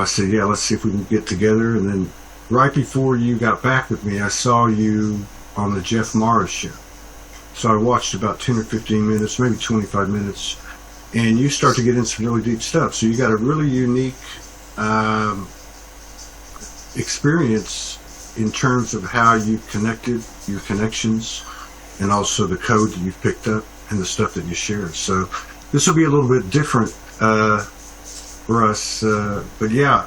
I said, yeah, let's see if we can get together. And then right before you got back with me, I saw you on the Jeff Morris show. So I watched about 10 or 15 minutes, maybe 25 minutes, and you start to get into some really deep stuff. So you got a really unique experience in terms of how you connected, your connections, and also the code that you've picked up and the stuff that you share. So this will be a little bit different for us, but yeah,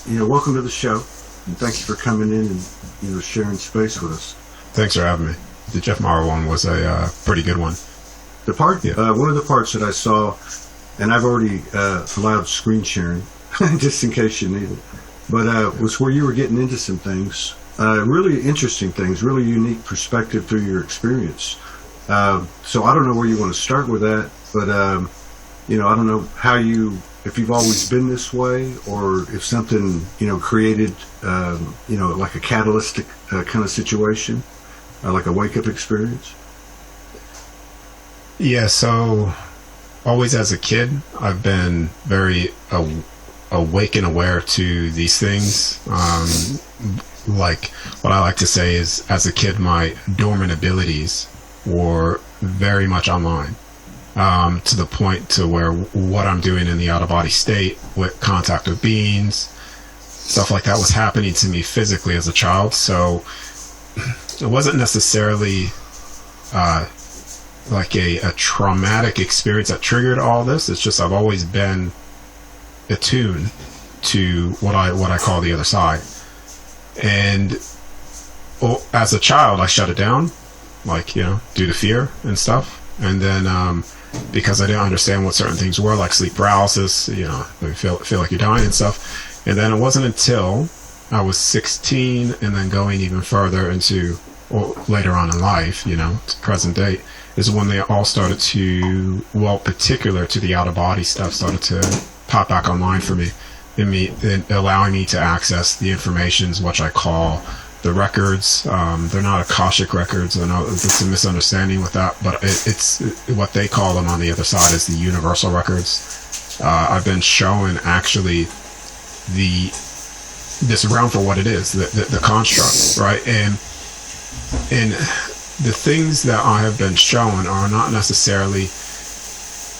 welcome to the show, and thank you for coming in and sharing space with us. Thanks for having me. The Jeff Morrow one was a pretty good one. The part, one of the parts that I saw, and I've already allowed screen sharing, just in case you need it, but was where you were getting into some things, really interesting things, really unique perspective through your experience. So I don't know where you want to start with that, but I don't know if you've always been this way, or if something created like a catalytic kind of situation, like a wake-up experience. Yeah, so always as a kid, I've been very awake and aware to these things. Like what I like to say is, as a kid, my dormant abilities were very much online, to the point to where what I'm doing in the out-of-body state with contact with beings, stuff like that was happening to me physically as a child. So it wasn't necessarily like a traumatic experience that triggered all this. It's just I've always been attuned to what I call the other side. And as a child, I shut it down, like, due to fear and stuff. And then because I didn't understand what certain things were, like sleep paralysis, you feel like you're dying and stuff. And then it wasn't until I was 16 and then going even further into later on in life, to present date, is when they all started to, particular to the out-of-body stuff, started to pop back online for me, in allowing me to access the informations, which I call the records. They're not Akashic records. I know it's a misunderstanding with that, but it's what they call them on the other side is the universal records. I've been shown actually this realm for what it is, the construct, right? And the things that I have been shown are not necessarily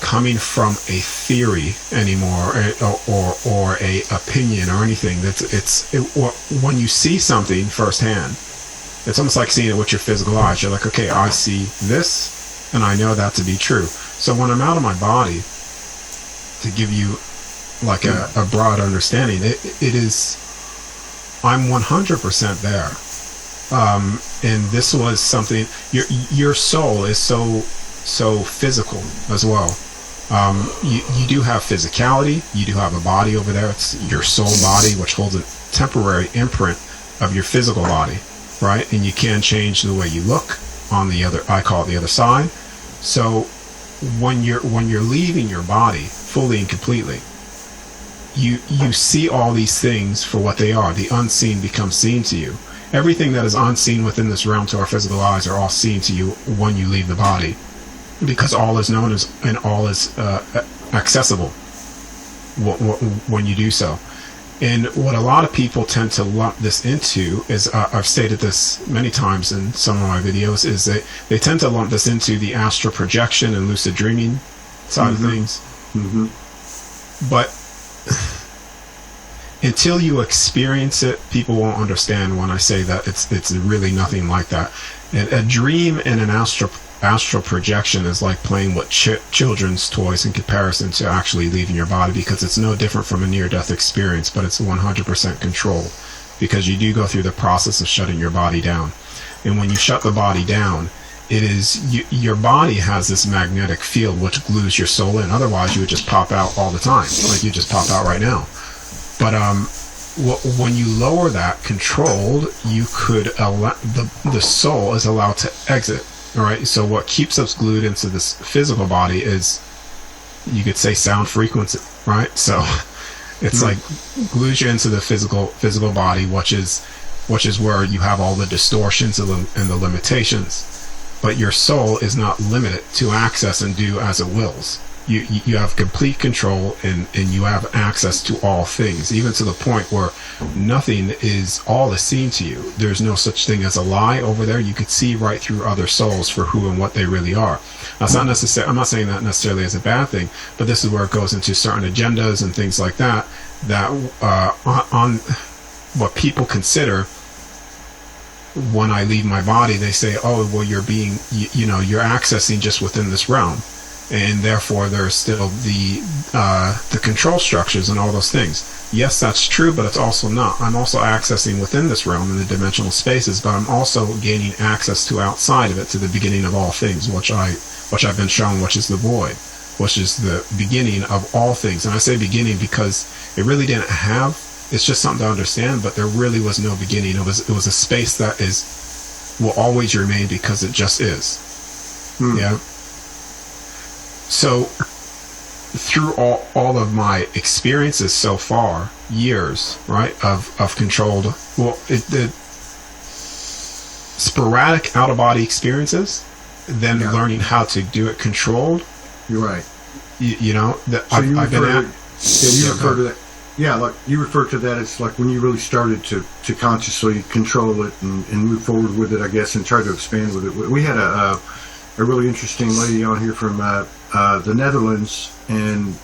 coming from a theory anymore, or a opinion or anything. When you see something firsthand, it's almost like seeing it with your physical eyes. You're like, okay, I see this, and I know that to be true. So when I'm out of my body, to give you like a broad understanding, it is, I'm 100% there. And this was something, your soul is so physical as well. You do have physicality, you do have a body over there. It's your soul body, which holds a temporary imprint of your physical body, right? And you can change the way you look on the other, I call it the other side. So when you're leaving your body fully and completely, you see all these things for what they are. The unseen becomes seen to you. Everything that is unseen within this realm to our physical eyes are all seen to you when you leave the body, because all is known as, and all is accessible when you do so. And what a lot of people tend to lump this into is, I've stated this many times in some of my videos, is that they tend to lump this into the astral projection and lucid dreaming side of things. Mm-hmm. But until you experience it, people won't understand when I say that it's really nothing like that. And a dream and an astral projection is like playing with children's toys in comparison to actually leaving your body, because it's no different from a near-death experience, but it's 100% control, because you do go through the process of shutting your body down. And when you shut the body down, it is your body has this magnetic field which glues your soul in. Otherwise, you would just pop out all the time, like you just pop out right now. But when you lower that controlled, you could allow the soul is allowed to exit. All right. So what keeps us glued into this physical body is, you could say, sound frequency, right? So it's like glues you into the physical body, which is where you have all the distortions and the limitations. But your soul is not limited to access and do as it wills. you have complete control, and you have access to all things, even to the point where nothing is all is seen to you. There's no such thing as a lie over there. You could see right through other souls for who and what they really are. That's not necessarily, I'm not saying that necessarily as a bad thing, but this is where it goes into certain agendas and things like that, that on what people consider. When I leave my body, they say, oh, well, you're being, you're accessing just within this realm. And therefore, there's still the control structures and all those things. Yes, that's true, but it's also not. I'm also accessing within this realm in the dimensional spaces, but I'm also gaining access to outside of it, to the beginning of all things, which I've been shown, which is the void, which is the beginning of all things. And I say beginning because it really didn't have. It's just something to understand, but there really was no beginning. It was a space that will always remain because it just is. Yeah. So through all of my experiences so far, years, right, of controlled, the sporadic out-of-body experiences, then learning how to do it controlled. You're right. I've been at. You refer to that. Yeah, like you refer to that as like when you really started to consciously control it and move forward with it, I guess, and try to expand with it. We had a really interesting lady on here from the Netherlands, and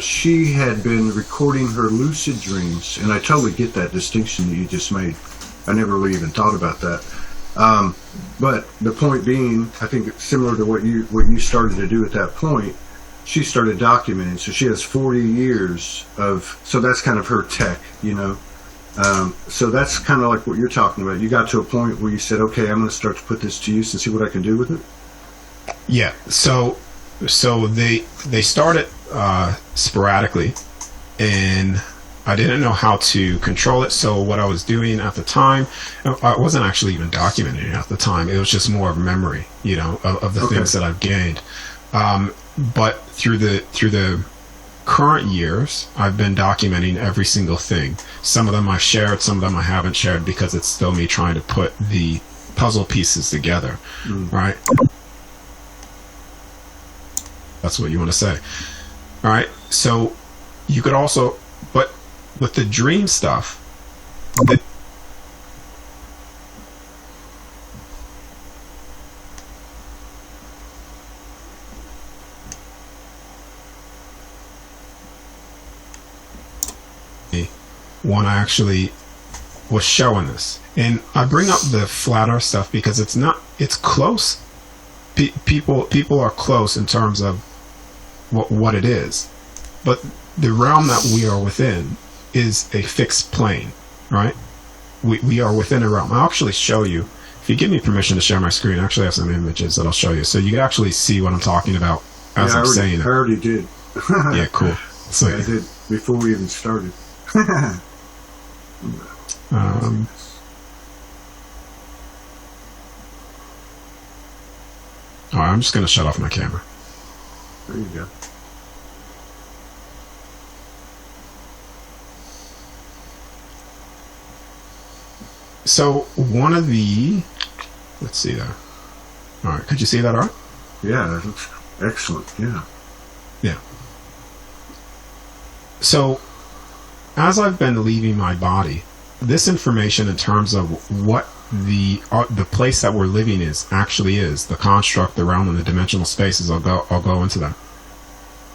she had been recording her lucid dreams, and I totally get that distinction that you just made. I never really even thought about that. But the point being, I think it's similar to what you started to do at that point. She started documenting, so she has 40 years of, so that's kind of her tech, so that's kind of like what you're talking about. You got to a point where you said, okay, I'm going to start to put this to use and see what I can do with it. Yeah, so they started sporadically, and I didn't know how to control it. So what I was doing at the time, I wasn't actually even documenting it at the time. It was just more of memory, of the things that I've gained. But through the current years, I've been documenting every single thing. Some of them I've shared, some of them I haven't shared, because it's still me trying to put the puzzle pieces together, right? That's what you want to say. All right. So you could also, but with the dream stuff, when I actually was showing this, and I bring up the flat earth stuff because it's close. People are close in terms of what it is, but the realm that we are within is a fixed plane, right? We are within a realm. I'll actually show you, if you give me permission to share my screen. I actually have some images that I'll show you, so you can actually see what I'm talking about as I'm saying it. I already did. Yeah, cool. So I did before we even started. All right, I'm just going to shut off my camera. There you go. So one of the, let's see there. All right, could you see that, all right? Yeah, that looks excellent. Yeah. Yeah. So as I've been leaving my body, this information in terms of what the place that we're living actually is, the construct, the realm, and the dimensional spaces, I'll go into that.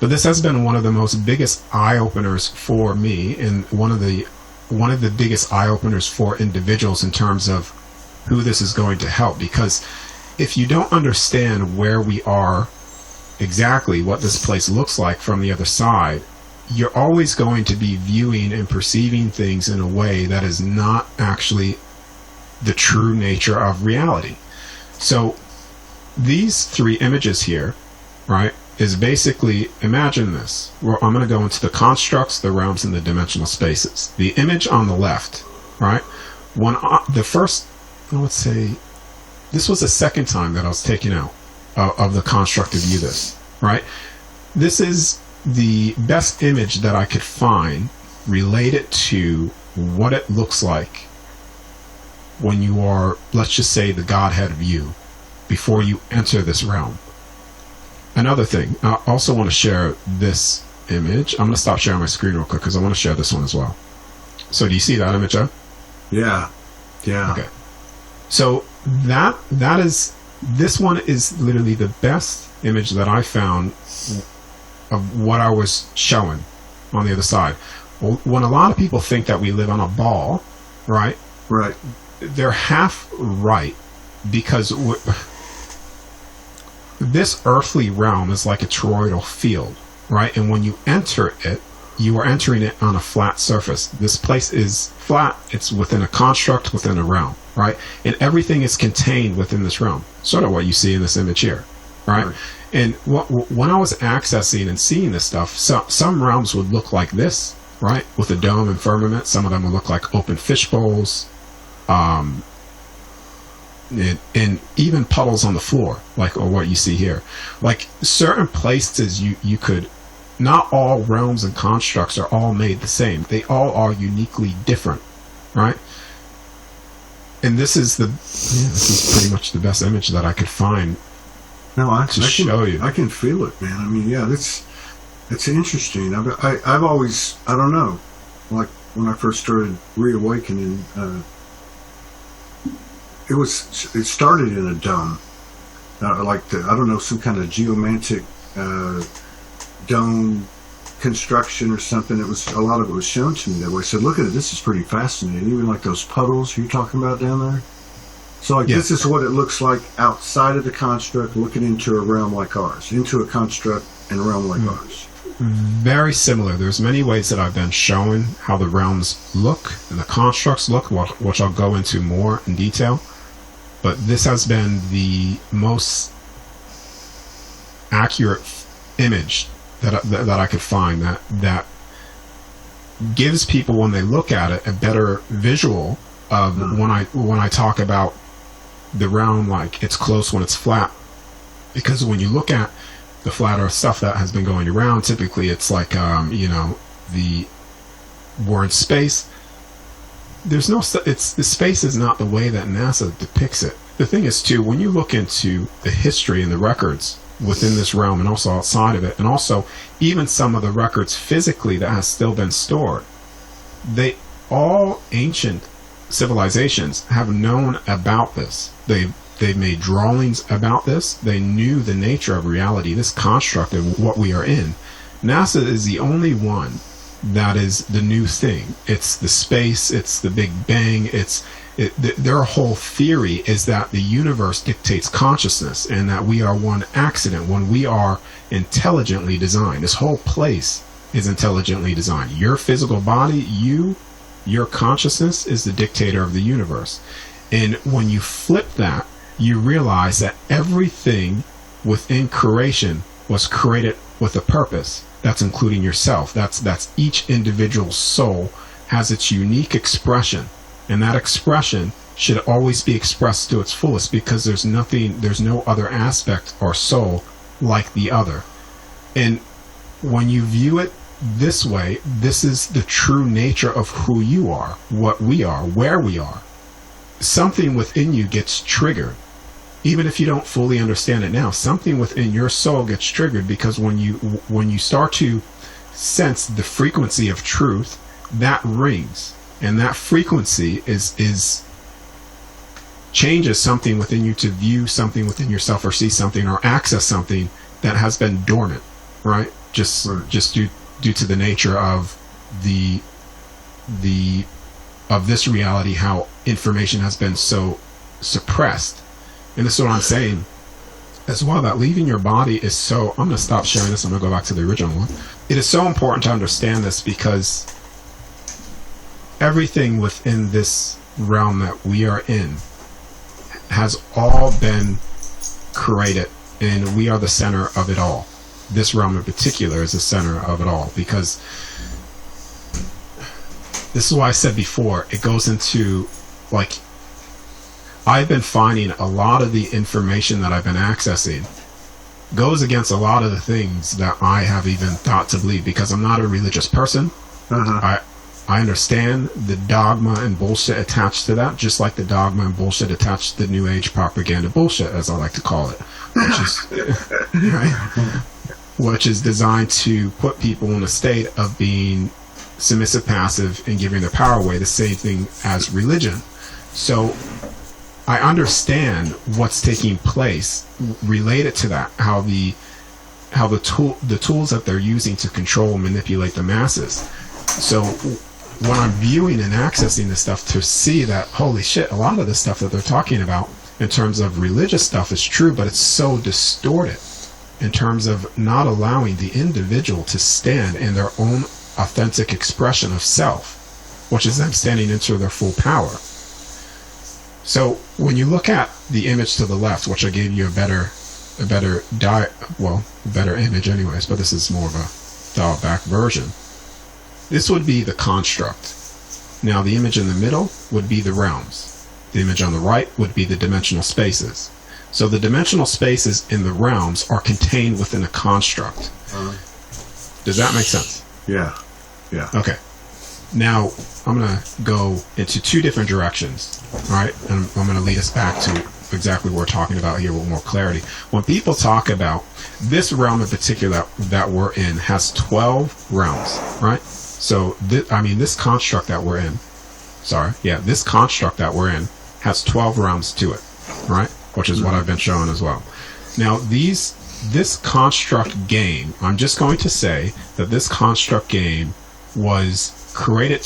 But this has been one of the most biggest eye openers for me, and one of the biggest eye openers for individuals in terms of who this is going to help. Because if you don't understand where we are, exactly what this place looks like from the other side, you're always going to be viewing and perceiving things in a way that is not actually the true nature of reality. So these three images here, right, is basically, imagine this. Well, I'm going to go into the constructs, the realms, and the dimensional spaces. The image on the left, right, the first, I would say, this was the second time that I was taken out of the construct to view this, right? This is the best image that I could find related to what it looks like when you are, let's just say, the Godhead view before you enter this realm. another thing, I also want to share this image. I'm going to stop sharing my screen real quick because I want to share this one as well. So do you see that image, Joe? Yeah. Okay. So this one is literally the best image that I found of what I was showing on the other side. When a lot of people think that we live on a ball, right? Right. They're half right, because this earthly realm is like a toroidal field, right? And when you enter it, you are entering it on a flat surface. This place is flat. It's within a construct, within a realm, right? And everything is contained within this realm. Sort of what you see in this image here, right? And when I was accessing and seeing this stuff, some realms would look like this, right? With a dome and firmament. Some of them would look like open fish bowls, and even puddles on the floor, like, or what you see here. Like certain places you could, not all realms and constructs are all made the same. They all are uniquely different, right? And this is pretty much the best image that I could find. No, I can show you. I can feel it, man. I mean, yeah, it's interesting. I've always, I don't know, like when I first started reawakening, it started in a dome, like I don't know, some kind of geomantic dome construction or something. A lot of it was shown to me that way. I said, look at it, this is pretty fascinating. Even like those puddles you're talking about down there. So like, This is what it looks like outside of the construct, looking into a realm like ours, into a construct and a realm like ours. Very similar. There's many ways that I've been showing how the realms look and the constructs look, which I'll go into more in detail. But this has been the most accurate image that I could find that gives people, when they look at it, a better visual of when I talk about the realm, like it's close when it's flat. Because when you look at the flat earth stuff that has been going around, typically it's like the word space. The space is not the way that NASA depicts it. The thing is too, when you look into the history and the records within this realm and also outside of it, and also even some of the records physically that has still been stored, all ancient civilizations have known about this. They've made drawings about this. They knew the nature of reality, this construct of what we are in. NASA is the only one that is the new thing. It's the space, it's the Big Bang, their whole theory is that the universe dictates consciousness and that we are one accident when we are intelligently designed. This whole place is intelligently designed. Your physical body, your consciousness is the dictator of the universe. And when you flip that, you realize that everything within creation was created with a purpose. That's including yourself. That's each individual soul has its unique expression. And that expression should always be expressed to its fullest, because there's no other aspect or soul like the other. And when you view it this way, this is the true nature of who you are, what we are, where we are. Something within you gets triggered. Even if you don't fully understand it now, something within your soul gets triggered, because when you start to sense the frequency of truth, that rings. And that frequency changes something within you to view something within yourself, or see something, or access something that has been dormant, right? Just due to the nature of of this reality, how information has been so suppressed. And this is what I'm saying as well, that leaving your body is so, I'm going to stop sharing this, I'm going to go back to the original one. It is so important to understand this, because everything within this realm that we are in has all been created, and we are the center of it all. This realm in particular is the center of it all, because this is why I said before, it goes into, like, I've been finding a lot of the information that I've been accessing goes against a lot of the things that I have even thought to believe, because I'm not a religious person. I understand the dogma and bullshit attached to that, just like the dogma and bullshit attached to the New Age propaganda bullshit, as I like to call it, which is right, which is designed to put people in a state of being submissive, passive, and giving their power away. The same thing as religion. So I understand what's taking place related to that, how the tools that they're using to control and manipulate the masses. So when I'm viewing and accessing this stuff to see that, holy shit, a lot of the stuff that they're talking about in terms of religious stuff is true, but it's so distorted in terms of not allowing the individual to stand in their own authentic expression of self, which is them standing into their full power. So when you look at the image to the left, which I gave you a better image anyways, but this is more of a dialed back version. This would be the construct. Now the image in the middle would be the realms. The image on the right would be the dimensional spaces. So the dimensional spaces in the realms are contained within a construct. Does that make sense? Yeah. Yeah. Okay. Now I'm going to go into two different directions. All right. And I'm going to lead us back to exactly what we're talking about here with more clarity. When people talk about this realm in particular that we're in has 12 realms, right? So this construct that we're in, this construct that we're in has 12 realms to it, right? Which is what I've been showing as well. Now this construct game, I'm just going to say that this construct game was created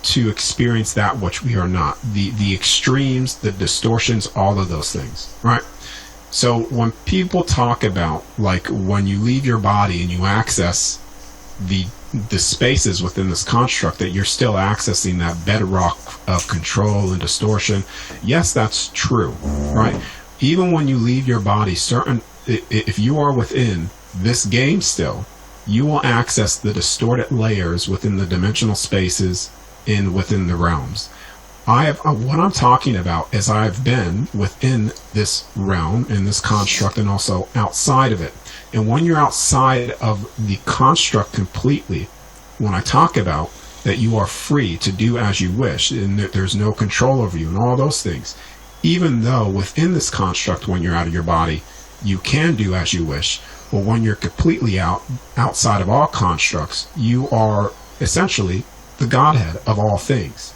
to experience that which we are not. The extremes, the distortions, all of those things, right? So when people talk about, like, when you leave your body and you access the spaces within this construct, that you're still accessing that bedrock of control and distortion, yes, that's true, right? Even when you leave your body, if you are within this game still, you will access the distorted layers within the dimensional spaces within the realms. What I'm talking about is I've been within this realm, in this construct, and also outside of it. And when you're outside of the construct completely, when I talk about that you are free to do as you wish, and that there's no control over you and all those things, even though within this construct, when you're out of your body, you can do as you wish, but when you're completely outside of all constructs, you are essentially the Godhead of all things.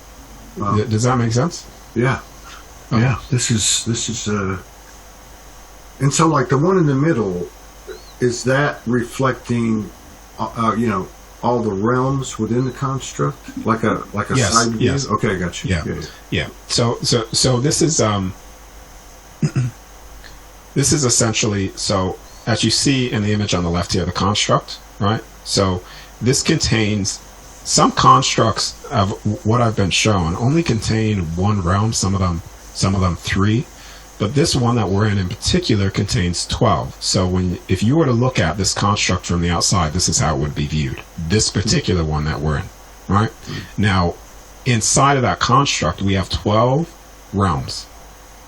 Does that make sense? Yeah. Okay. Yeah. This is and so, like, the one in the middle, is that reflecting all the realms within the construct, like a Yes, side view? yes. Okay, I got you. Yeah. So this is this is essentially, so as you see in the image on the left here, the construct, right? So this contains some constructs of what I've been shown only contain one realm, some of them 3, but this one that we're in particular contains 12. So if you were to look at this construct from the outside, this is how it would be viewed. This particular one that we're in, right? Now, inside of that construct, we have 12 realms,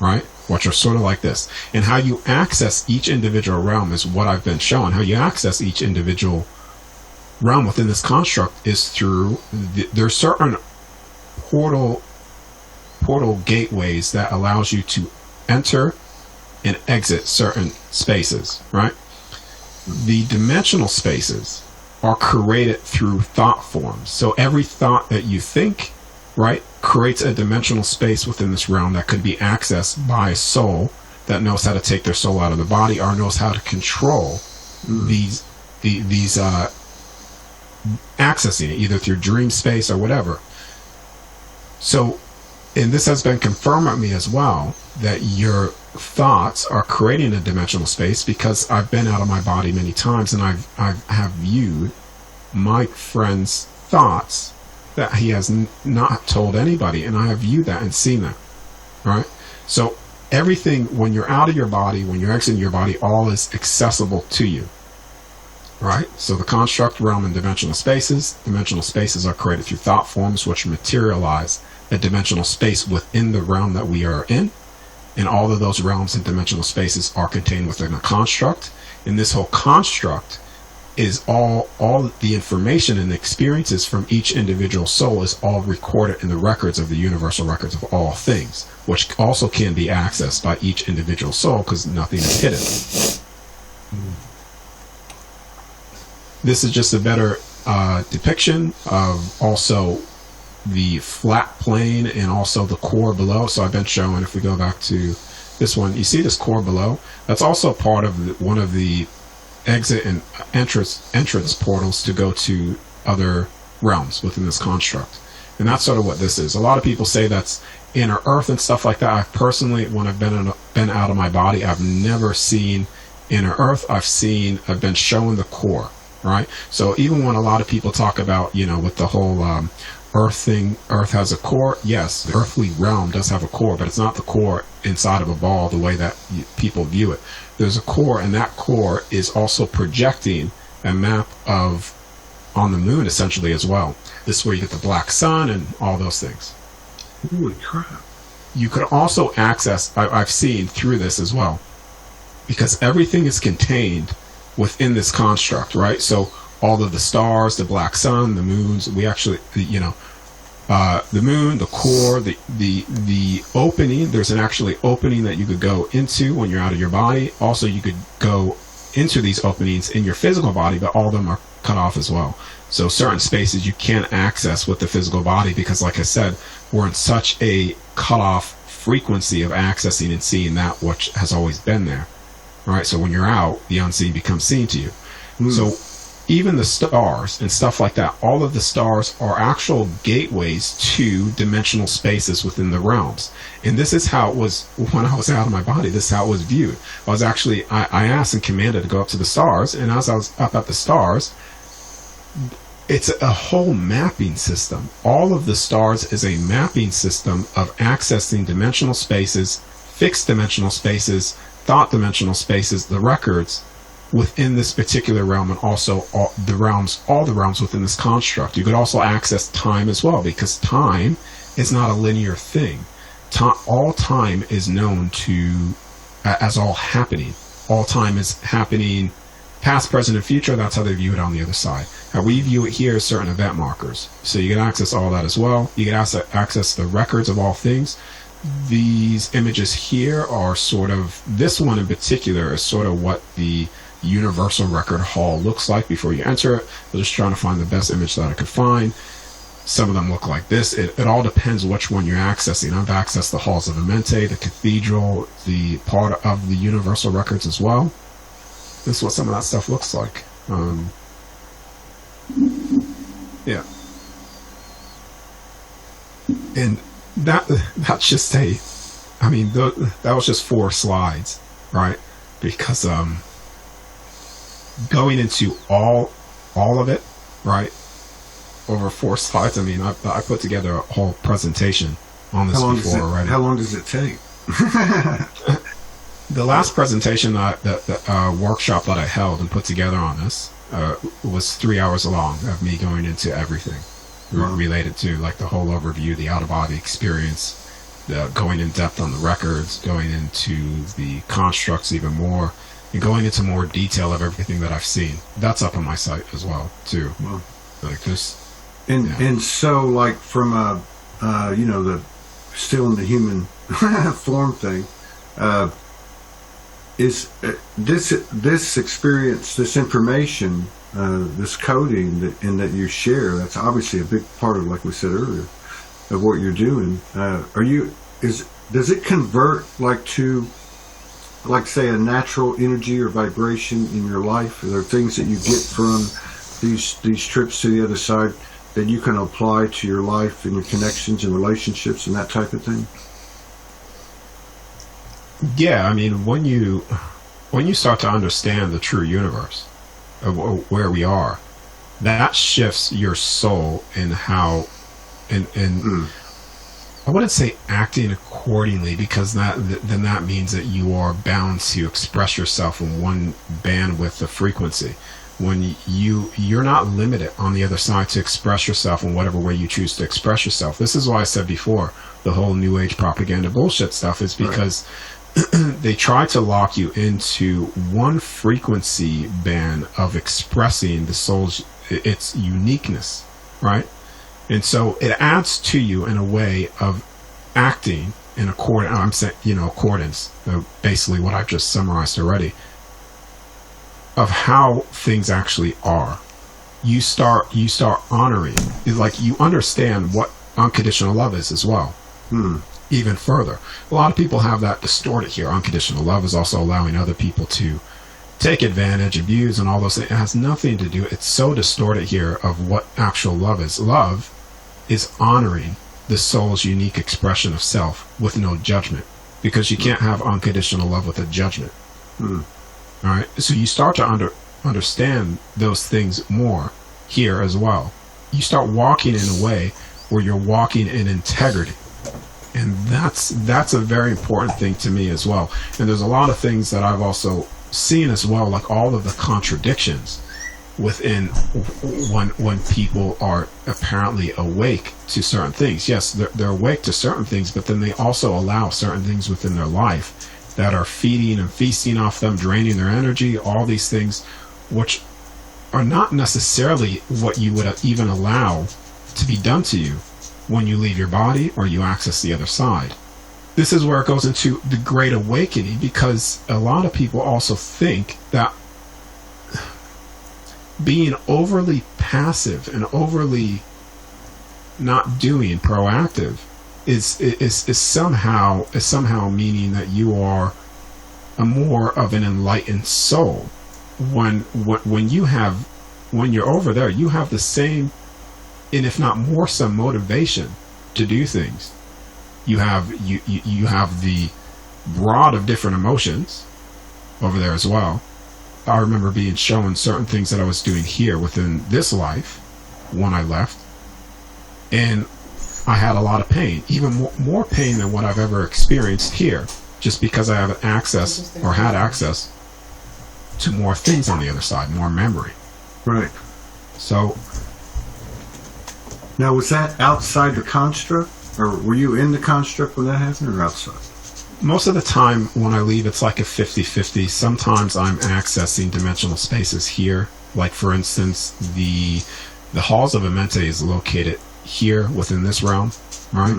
right? Which are sort of like this. And how you access each individual realm is what I've been showing. How you access each individual realm within this construct is through there's certain portal gateways that allows you to enter and exit certain spaces, right? The dimensional spaces are created through thought forms. So every thought that you think, right, creates a dimensional space within this realm that could be accessed by a soul that knows how to take their soul out of the body or knows how to control these accessing it either through dream space or whatever. So, and this has been confirmed at me as well, that your thoughts are creating a dimensional space, because I've been out of my body many times and I have viewed my friend's thoughts that he has not told anybody, and I have viewed that and seen that, right? So everything, when you're out of your body, when you're exiting your body, all is accessible to you. Right? So the construct realm and dimensional spaces are created through thought forms, which materialize a dimensional space within the realm that we are in. And all of those realms and dimensional spaces are contained within a construct. And this whole construct is all the information and the experiences from each individual soul is all recorded in the records of the universal records of all things, which also can be accessed by each individual soul because nothing is hidden. This is just a better depiction of also the flat plane and also the core below. So I've been showing, if we go back to this one, you see this core below? That's also part of one of the exit and entrance portals to go to other realms within this construct. And that's sort of what this is. A lot of people say that's inner earth and stuff like that. I've personally, when I've been out of my body, I've never seen inner earth. I've been shown the core, right? So even when a lot of people talk about, with the whole earth thing, earth has a core. Yes, the earthly realm does have a core, but it's not the core inside of a ball the way that people view it. There's a core, and that core is also projecting a map on the moon essentially as well. This is where you get the black sun and all those things. Holy crap. You could also access, I've seen through this as well, because everything is contained within this construct, right? So all of the stars, the black sun, the moons, we actually, the moon, the core, the opening, there's an actually opening that you could go into when you're out of your body. Also, you could go into these openings in your physical body, but all of them are cut off as well. So certain spaces you can't access with the physical body because, like I said, we're in such a cut-off frequency of accessing and seeing that which has always been there. All right, so when you're out, the unseen becomes seen to you. So even the stars and stuff like that, all of the stars are actual gateways to dimensional spaces within the realms. And this is how it was when I was out of my body. This is how it was viewed. I asked and commanded to go up to the stars, and as I was up at the stars, it's a whole mapping system. All of the stars is a mapping system of accessing dimensional spaces, fixed dimensional spaces, thought dimensional spaces, the records within this particular realm, and also all the realms within this construct. You could also access time as well, because time is not a linear thing. All time is known as all happening. All time is happening, past, present, and future. That's how they view it on the other side. How we view it here is certain event markers. So you can access all that as well. You can access the records of all things. These images here are sort of, this one in particular is sort of what the Universal Record Hall looks like before you enter it. I'm just trying to find the best image that I could find. Some of them look like this. It all depends which one you're accessing. I've accessed the Halls of Amente, the Cathedral, the part of the Universal Records as well. This is what some of that stuff looks like. Yeah. And that's just that was just 4 slides, right? Because going into all of it, right, over 4 slides. I put together a whole presentation on this before already. How long does it take? The last presentation, the workshop that I held and put together on this was 3 hours long of me going into everything related to, like, the whole overview, the out-of-body experience, going in depth on the records, going into the constructs even more, and going into more detail of everything that I've seen. That's up on my site as well, too. Wow. Like this. And so, like, from the still in the human form thing, is this experience, this information, this coding that you share, that's obviously a big part of, like we said earlier, of what you're doing. Does it convert to, like, say, a natural energy or vibration in your life? Are there things that you get from these trips to the other side that you can apply to your life and your connections and relationships and that type of thing? Yeah, when you start to understand the true universe of where we are, that shifts your soul in how, and I wouldn't say acting accordingly, because then that means that you are bound to express yourself in one bandwidth of frequency. When you're not limited on the other side to express yourself in whatever way you choose to express yourself. This is why I said before, the whole New Age propaganda bullshit stuff is because they try to lock you into one frequency band of expressing the soul's its uniqueness, right? And so it adds to you in a way of acting in accordance, basically what I've just summarized already, of how things actually are. You start honoring, it's like you understand what unconditional love is as well. Even further, a lot of people have that distorted here. Unconditional love is also allowing other people to take advantage, abuse, and all those things. It has nothing to do, it's so distorted here of what actual love is. Love is honoring the soul's unique expression of self with no judgment, because you can't have unconditional love with a judgment. All right, so you start to understand those things more here as well. You start walking in a way where you're walking in integrity, and that's a very important thing to me as well. And there's a lot of things that I've also seen as well, like all of the contradictions within when people are apparently awake to certain things. Yes, they're awake to certain things, but then they also allow certain things within their life that are feeding and feasting off them, draining their energy, all these things which are not necessarily what you would even allow to be done to you when you leave your body or you access the other side. This is where it goes into the Great Awakening, because a lot of people also think that being overly passive and overly not doing proactive is somehow meaning that you are a more of an enlightened soul. When you're over there, you have the same, and if not more, some motivation to do things. You have the broad of different emotions over there as well. I remember being shown certain things that I was doing here within this life when I left, and I had a lot of pain, even more pain than what I've ever experienced here, just because I have access or had access to more things on the other side, more memory. Right. So now, was that outside the construct, or were you in the construct when that happened, or outside? Most of the time when I leave, it's like a 50-50. Sometimes I'm accessing dimensional spaces here. Like, for instance, the Halls of Amente is located here within this realm, right?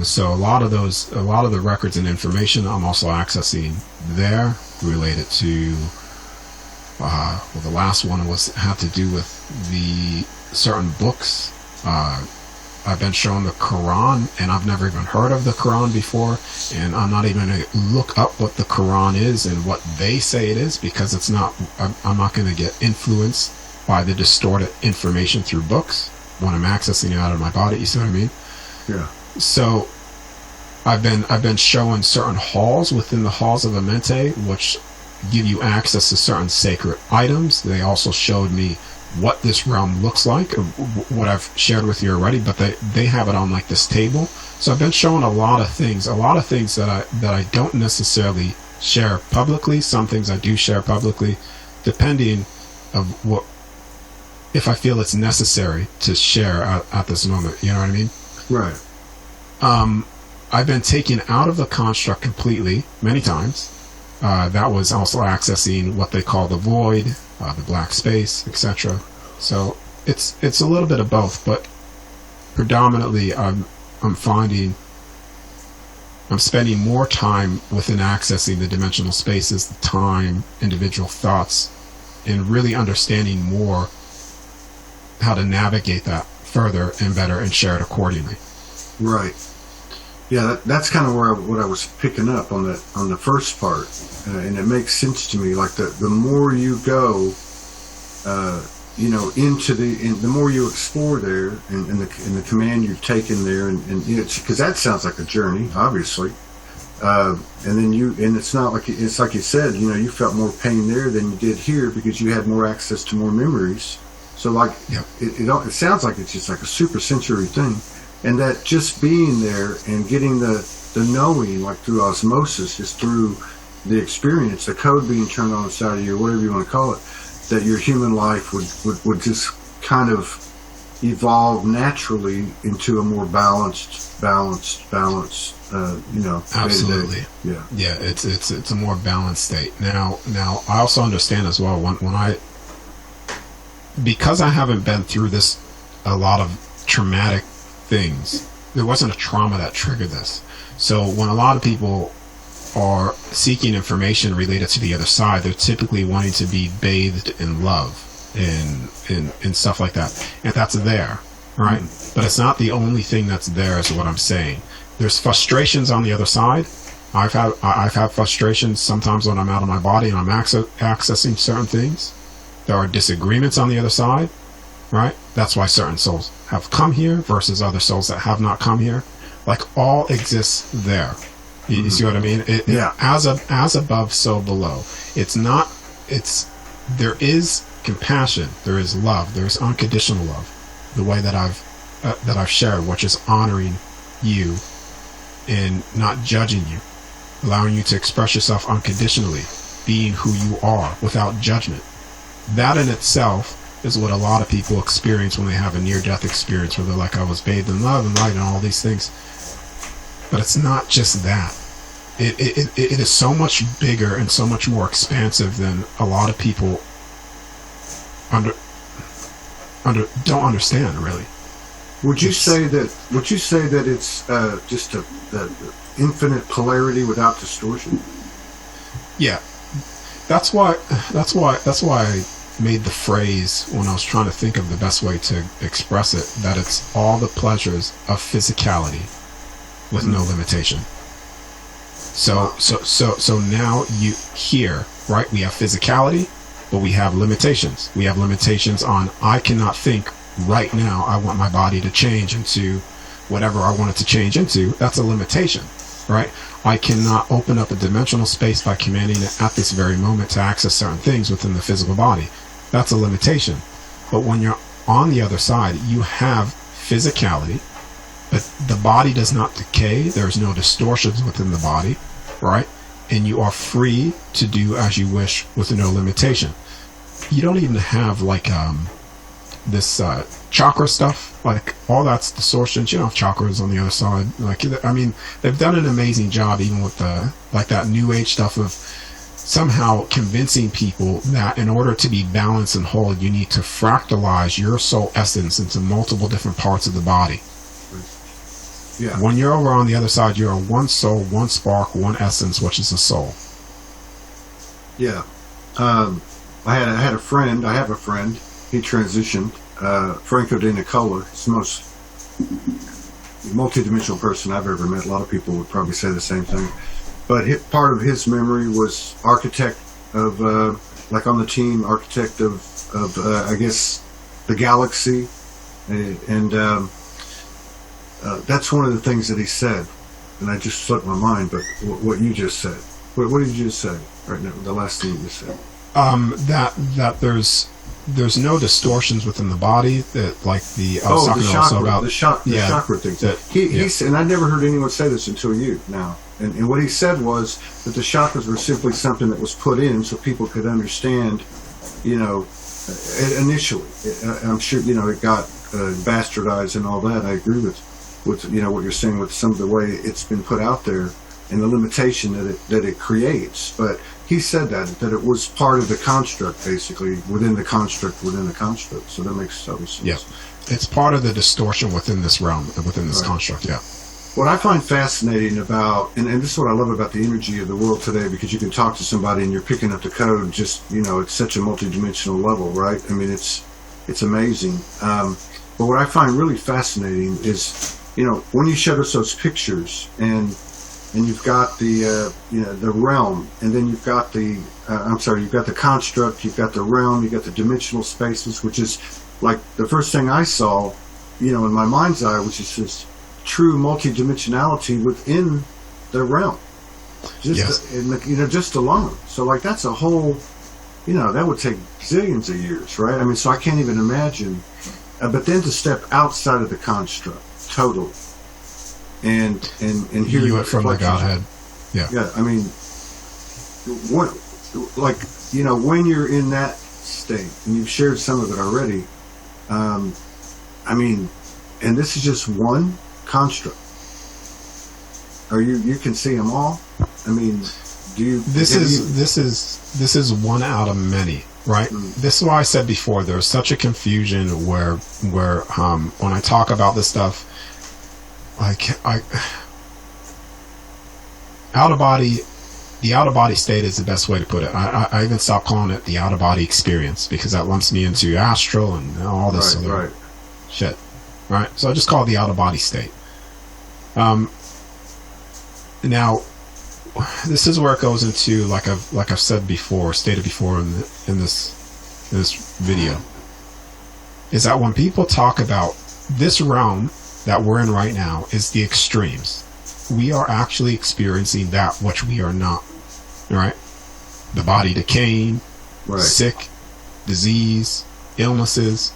So a lot of the records and information I'm also accessing there, related to the last one had to do with the certain books. I've been shown the Quran, and I've never even heard of the Quran before, and I'm not even going to look up what the Quran is and what they say it is, because I'm not going to get influenced by the distorted information through books when I'm accessing it out of my body. You see what I mean? Yeah. So I've been shown certain halls within the Halls of Amente, which give you access to certain sacred items. They also showed me what this realm looks like, what I've shared with you already, but they have it on like this table. So I've been shown a lot of things that I don't necessarily share publicly. Some things I do share publicly, depending of what, if I feel it's necessary to share at this moment. You know what I mean? Right. I've been taken out of the construct completely many times. That was also accessing what they call the void, the black space, etc. So it's a little bit of both, but predominantly I'm spending more time within accessing the dimensional spaces, the time, individual thoughts, and really understanding more how to navigate that further and better and share it accordingly. Right. Yeah, that's kind of what I was picking up on the first part, and it makes sense to me. Like the more you go, the more you explore there, and the command you've taken there, and because that sounds like a journey, obviously. And it's not like it's like you said, you felt more pain there than you did here because you had more access to more memories. So like, yep. It sounds like it's just like a super sensory thing. And that just being there and getting the knowing, like through osmosis, just through the experience, the code being turned on inside of you, whatever you want to call it, that your human life would just kind of evolve naturally into a more balanced, Absolutely. day-to-day. Yeah. It's a more balanced state. Now I also understand as well because I haven't been through a lot of traumatic things. There wasn't a trauma that triggered this. So when a lot of people are seeking information related to the other side, they're typically wanting to be bathed in love and stuff like that. And that's there, right? But it's not the only thing that's there, is what I'm saying. There's frustrations on the other side. I've had frustrations sometimes when I'm out of my body and I'm accessing certain things. There are disagreements on the other side, right? That's why certain souls have come here versus other souls that have not come here. Like, all exists there. You see what I mean? As above, so below. There is compassion, there is love, there is unconditional love. The way that I've shared, which is honoring you and not judging you, allowing you to express yourself unconditionally, being who you are without judgment. That in itself is what a lot of people experience when they have a near-death experience, where they're like, I was bathed in love and light and all these things. But it's not just that. It is so much bigger and so much more expansive than a lot of people don't understand, really. Would you say that it's just a infinite polarity without distortion? Yeah. That's why I made the phrase, when I was trying to think of the best way to express it, that it's all the pleasures of physicality with no limitation. So now you hear, right? We have physicality, but we have limitations. We have limitations on, I cannot think right now I want my body to change into whatever I want it to change into. That's a limitation, right? I cannot open up a dimensional space by commanding it at this very moment to access certain things within the physical body. That's a limitation. But when you're on the other side, you have physicality, but the body does not decay. There's no distortions within the body, right? And you are free to do as you wish with no limitation. You don't even have like this chakra stuff, like all that's distortions. You don't have chakras on the other side. Like, I mean, they've done an amazing job even with that new age stuff of somehow convincing people that in order to be balanced and whole, you need to fractalize your soul essence into multiple different parts of the body. Yeah. When you're over on the other side, you're one soul, one spark, one essence, which is a soul. Yeah. I have a friend. He transitioned. Franco de Nicola. He's the most multidimensional person I've ever met. A lot of people would probably say the same thing. But part of his memory was architect of, like on the team, architect of I guess, the galaxy. And that's one of the things that he said. And I just slipped my mind, but what you just said. What did you just say right now? The last thing you just said. That there's no distortions within the body, that like the chakra things. He said, and I never heard anyone say this until you now. And what he said was that the chakras were simply something that was put in so people could understand, initially. I'm sure, it got bastardized and all that. I agree with what you're saying with some of the way it's been put out there and the limitation that it creates. But he said that it was part of the construct, basically, within the construct. So that makes total sense. Yeah. It's part of the distortion within this realm, within this construct, yeah. What I find fascinating about, and this is what I love about the energy of the world today, because you can talk to somebody and you're picking up the code just, at such a multidimensional level, right? I mean, it's amazing. But what I find really fascinating is, when you showed us those pictures and you've got the realm, and then you've got you've got the construct, you've got the realm, you've got the dimensional spaces, which is like the first thing I saw, in my mind's eye, which is this true multidimensionality within the realm. Just alone. So like that's a whole, that would take zillions of years, right? I mean, so I can't even imagine. But then to step outside of the construct, totally, and hear you it from the Godhead. Yeah. Yeah. I mean, when you're in that state, and you've shared some of it already, I mean, and this is just one construct. Or you can see them all. I mean, do you? This is one out of many, right? This is why I said before there's such a confusion where when I talk about this stuff, the out of body state is the best way to put it. I even stopped calling it the out of body experience because that lumps me into astral and all this other shit, right? So I just call it the out of body state. Now, this is where it goes into like I've said before, stated before in this video, is that when people talk about this realm that we're in right now is the extremes. We are actually experiencing that which we are not, right? The body decaying, sick, disease, illnesses,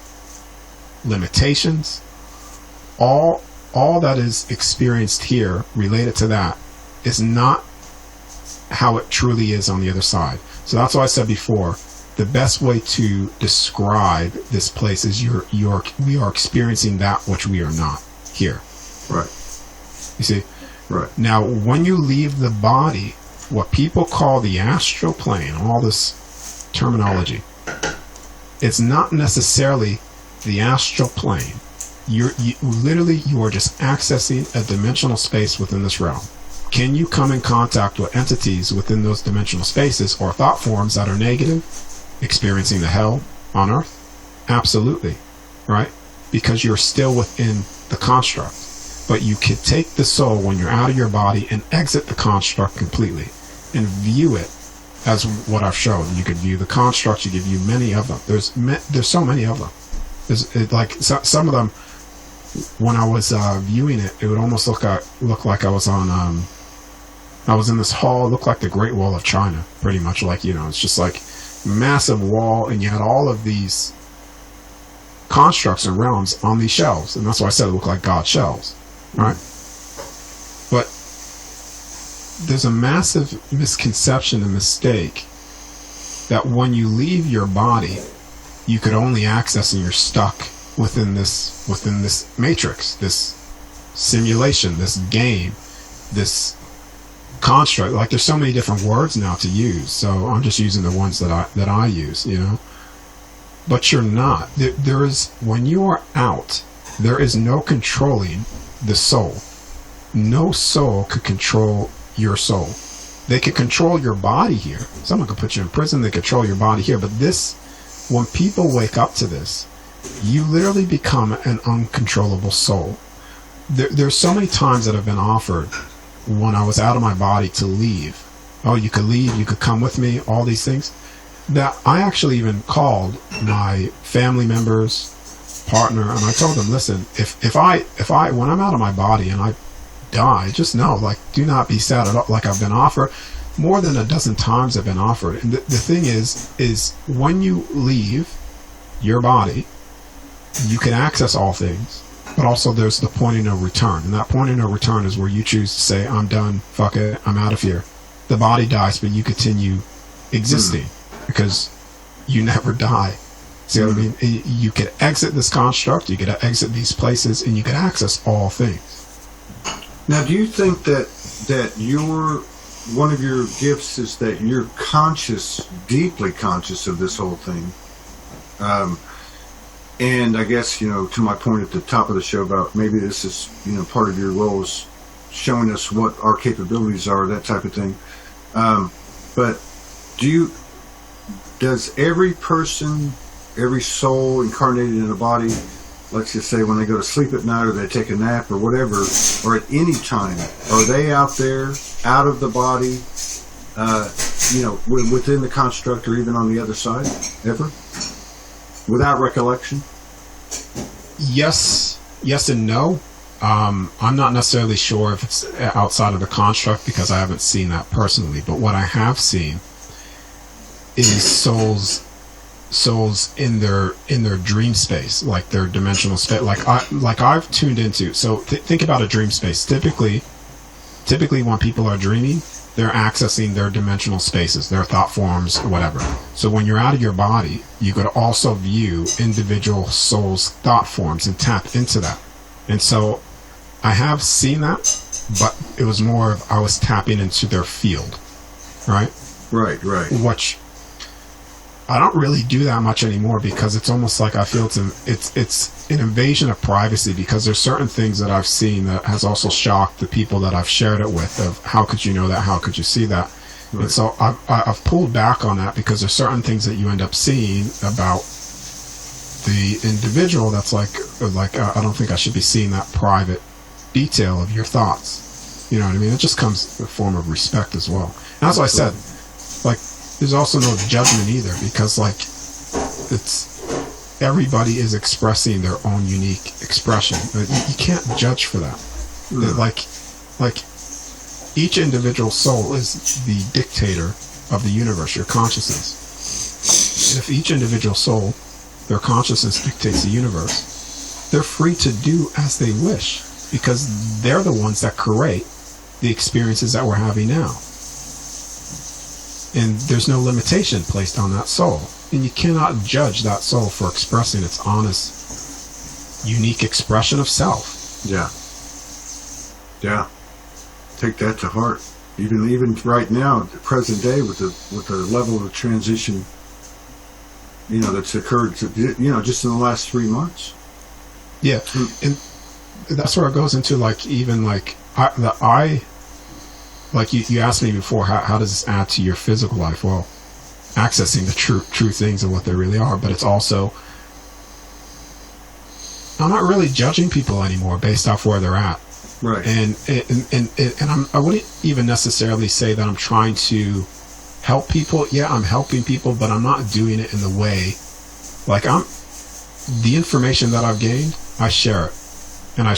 limitations, all that is experienced here related to that is not how it truly is on the other side. So that's why I said before, the best way to describe this place is we are experiencing that which we are not here. Right. You see? Right. Now, when you leave the body, what people call the astral plane, all this terminology, it's not necessarily the astral plane. You are just accessing a dimensional space within this realm. Can you come in contact with entities within those dimensional spaces or thought forms that are negative, experiencing the hell on earth? Absolutely, right? Because you're still within the construct. But you could take the soul when you're out of your body and exit the construct completely and view it as what I've shown. You could view the constructs. You could view many of them. There's so many of them. Some of them, when I was viewing it, it would almost look like I was on. I was in this hall. It looked like the Great Wall of China, pretty much. Like, it's just like massive wall, and you had all of these constructs and realms on these shelves, and that's why I said it looked like God shelves. Right? But there's a massive misconception and mistake that when you leave your body, you could only access and you're stuck within this matrix, this simulation, this game, this construct. Like, there's so many different words now to use, so I'm just using the ones that I use, But you're not. There is, when you are out, there is no controlling the soul. No soul could control your soul. They could control your body here. Someone could put you in prison. They control your body here. But this, when people wake up to this, you literally become an uncontrollable soul. There's so many times that have been offered when I was out of my body to leave. Oh, you could leave. You could come with me. All these things. That I actually even called my family members, partner, and I told them, listen, if I when I'm out of my body and I die, just know, like, do not be sad at all. Like, I've been offered more than a dozen times. I've been offered, and the thing is when you leave your body, you can access all things, but also there's the point of no return, and that point of no return is where you choose to say, I'm done, fuck it, I'm out of here. The body dies, but you continue existing because you never die. See what I mean? You could exit this construct, you could exit these places, and you could access all things. Now, do you think that one of your gifts is that you're conscious, deeply conscious of this whole thing? And I guess, to my point at the top of the show about maybe this is, part of your role is showing us what our capabilities are, that type of thing. But does every person, every soul incarnated in a body, let's just say when they go to sleep at night or they take a nap or whatever, or at any time, are they out there, out of the body, within the construct or even on the other side, ever? Without recollection? Yes and no. I'm not necessarily sure if it's outside of the construct because I haven't seen that personally, but what I have seen is souls in their dream space, like their dimensional space, like I've tuned into. So think about a dream space. Typically when people are dreaming, they're accessing their dimensional spaces, their thought forms, or whatever. So when you're out of your body, you could also view individual souls' thought forms and tap into that. And so I have seen that, but it was more of I was tapping into their field, right? Right. Which I don't really do that much anymore, because it's almost like I feel it's an invasion of privacy, because there's certain things that I've seen that has also shocked the people that I've shared it with, of how could you know that, how could you see that? Right. And so I've pulled back on that, because there's certain things that you end up seeing about the individual that's like I don't think I should be seeing that private detail of your thoughts. You know what I mean? It just comes in a form of respect as well. And as I said, like, there's also no judgment either, because like it's everybody is expressing their own unique expression. You can't judge for that. Like each individual soul is the dictator of the universe, your consciousness. And if each individual soul, their consciousness dictates the universe, they're free to do as they wish, because they're the ones that create the experiences that we're having now. And there's no limitation placed on that soul. And you cannot judge that soul for expressing its honest, unique expression of self. Yeah. Take that to heart. Even right now, at the present day, with the level of transition, that's occurred, just in the last 3 months. Yeah, and that's where it goes into, like, even like like you asked me before, how does this add to your physical life? Well, accessing the true things of what they really are, but it's also, I'm not really judging people anymore based off where they're at. Right. And I wouldn't even necessarily say that I'm trying to help people. Yeah, I'm helping people, but I'm not doing it in the way, like, the information that I've gained, I share it. And I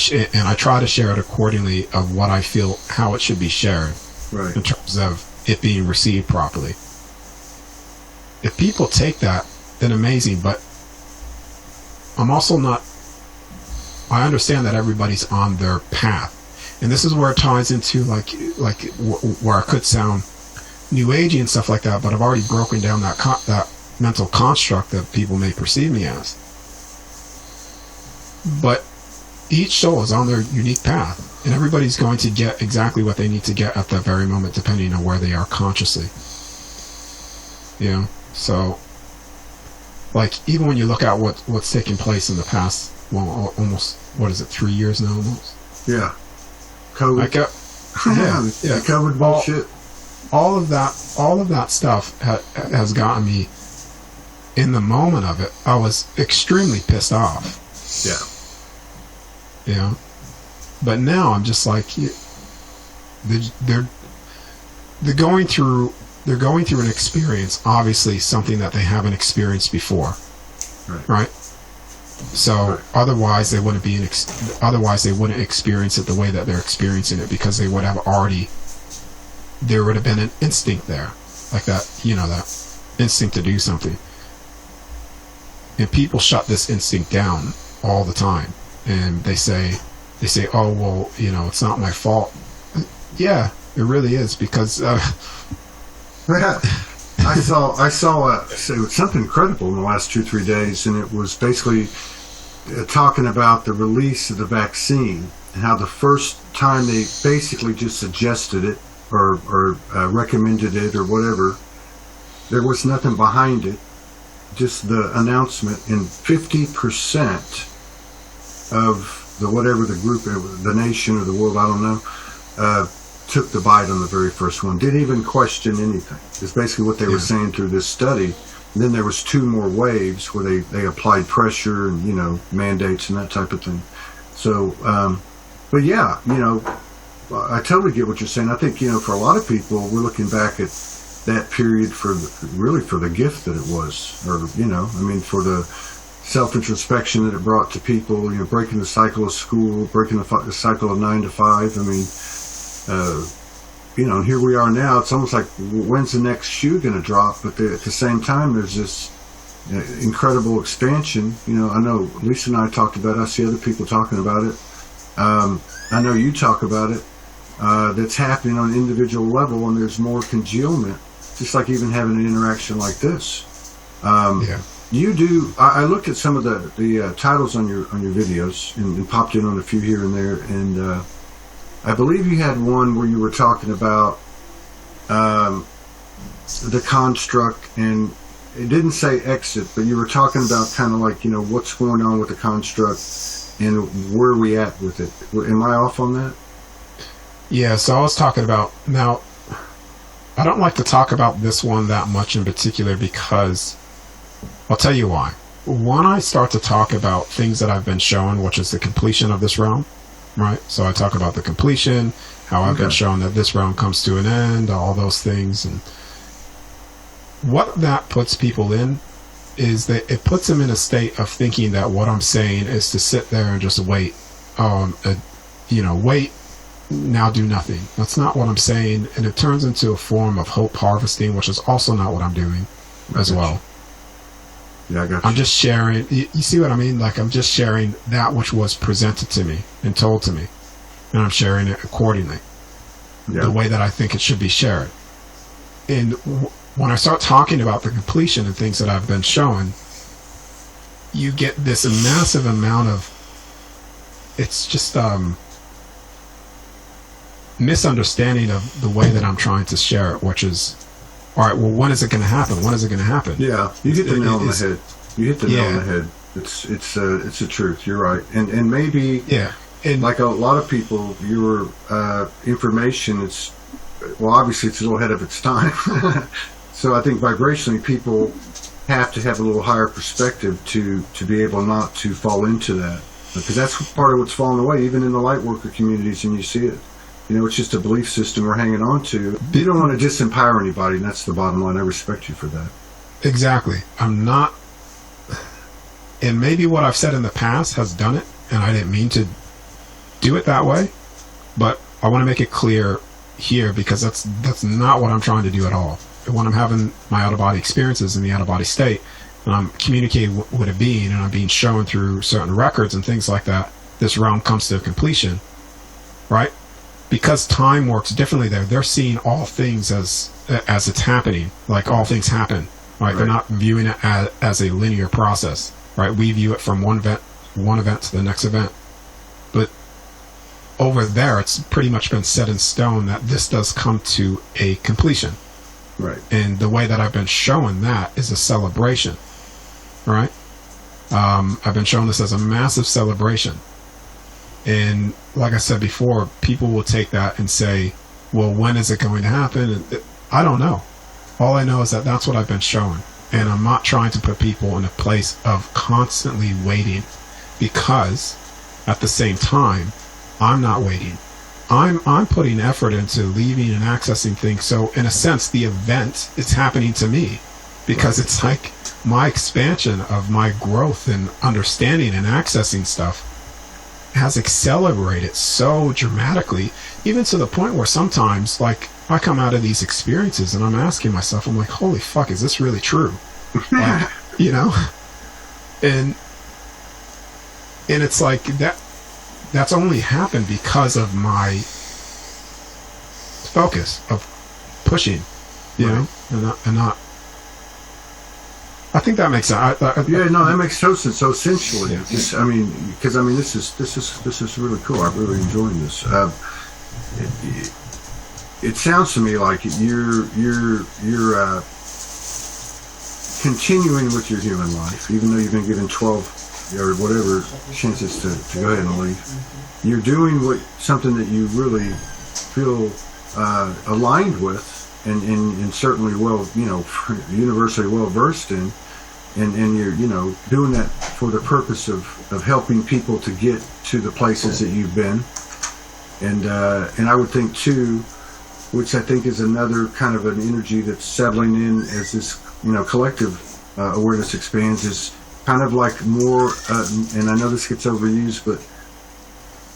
try to share it accordingly of what I feel, how it should be shared. Right. In terms of it being received properly. If people take that, then amazing, but I'm also not, I understand that everybody's on their path. And this is where it ties into where I could sound new agey and stuff like that, but I've already broken down that mental construct that people may perceive me as. But each soul is on their unique path, and everybody's going to get exactly what they need to get at that very moment, depending on where they are consciously. So, like, even when you look at what's taking place in the past, well, almost, 3 years now, almost? Yeah. COVID. Yeah. COVID bullshit. All of that stuff has gotten me, in the moment of it, I was extremely pissed off. Yeah. But now I'm just like, they're going through an experience, obviously something that they haven't experienced before, right? So otherwise they wouldn't experience it the way that they're experiencing it, because there would have been an instinct there, like that, that instinct to do something. And people shut this instinct down all the time. And they say, oh, well, it's not my fault. Yeah, it really is, because I saw something incredible in the last 2-3 days, and it was basically talking about the release of the vaccine, and how the first time they basically just suggested it or recommended it or whatever, there was nothing behind it, just the announcement, and 50% of the whatever the group, the nation or the world, I don't know, took the bite on the very first one. Didn't even question anything. It's basically what they were saying through this study. And then there was 2 more waves where they applied pressure and, mandates and that type of thing. So, but yeah, I totally get what you're saying. I think, for a lot of people, we're looking back at that period for the gift that it was, or, for the self-introspection that it brought to people, breaking the cycle of school, breaking the cycle of 9 to 5. And here we are now. It's almost like, when's the next shoe going to drop? But at the same time, there's this incredible expansion. I know Lisa and I talked about it. I see other people talking about it. I know you talk about it. that's happening on an individual level, and there's more congealment, just like even having an interaction like this. Yeah. You do. I looked at some of the titles on your videos and popped in on a few here and there, and I believe you had one where you were talking about the construct, and it didn't say exit, but you were talking about kind of like, what's going on with the construct and where are we at with it. Am I off on that? Yeah, so I was talking about, now, I don't like to talk about this one that much in particular because, I'll tell you why. When I start to talk about things that I've been shown, which is the completion of this realm, right? So I talk about the completion, how I've been shown that this realm comes to an end, all those things, and what that puts people in is that it puts them in a state of thinking that what I'm saying is to sit there and just wait, wait, now do nothing. That's not what I'm saying, and it turns into a form of hope harvesting, which is also not what I'm doing as well. Yeah, I got you. I'm just sharing, you see what I mean? Like, I'm just sharing that which was presented to me and told to me, and I'm sharing it accordingly, the way that I think it should be shared. And when I start talking about the completion and things that I've been shown, you get this massive amount of, it's just misunderstanding of the way that I'm trying to share it, which is, all right, well, when is it going to happen? When is it going to happen? Yeah, you hit the nail on the head. You hit the nail on the head. It's the truth. You're right, and maybe and like a lot of people, your information is, well, obviously it's a little ahead of its time. So I think vibrationally, people have to have a little higher perspective to be able not to fall into that, because that's part of what's falling away, even in the light worker communities, and you see it. It's just a belief system we're hanging on to. You don't want to disempower anybody, and that's the bottom line. I respect you for that. Exactly. I'm not, and maybe what I've said in the past has done it, and I didn't mean to do it that way, but I want to make it clear here, because that's not what I'm trying to do at all. When I'm having my out-of-body experiences in the out-of-body state, and I'm communicating with a being, and I'm being shown through certain records and things like that, this realm comes to completion, right? Because time works differently there, they're seeing all things as it's happening, like all things happen, right? They're not viewing it as a linear process, right? We view it from one event to the next event. But over there, it's pretty much been set in stone that this does come to a completion. Right. And the way that I've been showing that is a celebration, right? I've been showing this as a massive celebration. And like I said before, people will take that and say, well, when is it going to happen? And I don't know. All I know is that that's what I've been showing. And I'm not trying to put people in a place of constantly waiting, because at the same time, I'm not waiting. I'm putting effort into leaving and accessing things. So in a sense, the event is happening to me, because it's like my expansion of my growth and understanding and accessing stuff has accelerated so dramatically, even to the point where sometimes, like, I come out of these experiences and I'm asking myself, I'm like, holy fuck, is this really true? Like, and it's like that's only happened because of my focus of pushing, and not. I think that makes sense. That makes total sense. So essentially, this is really cool. I'm really enjoying this. It sounds to me like you're continuing with your human life, even though you've been given 12 or whatever chances to go ahead and leave. You're doing something that you really feel aligned with, and certainly universally well versed in, and you're doing that for the purpose of helping people to get to the places that you've been, and I would think too, which I think is another kind of an energy that's settling in as this collective awareness expands, is kind of like more, and I know this gets overused, but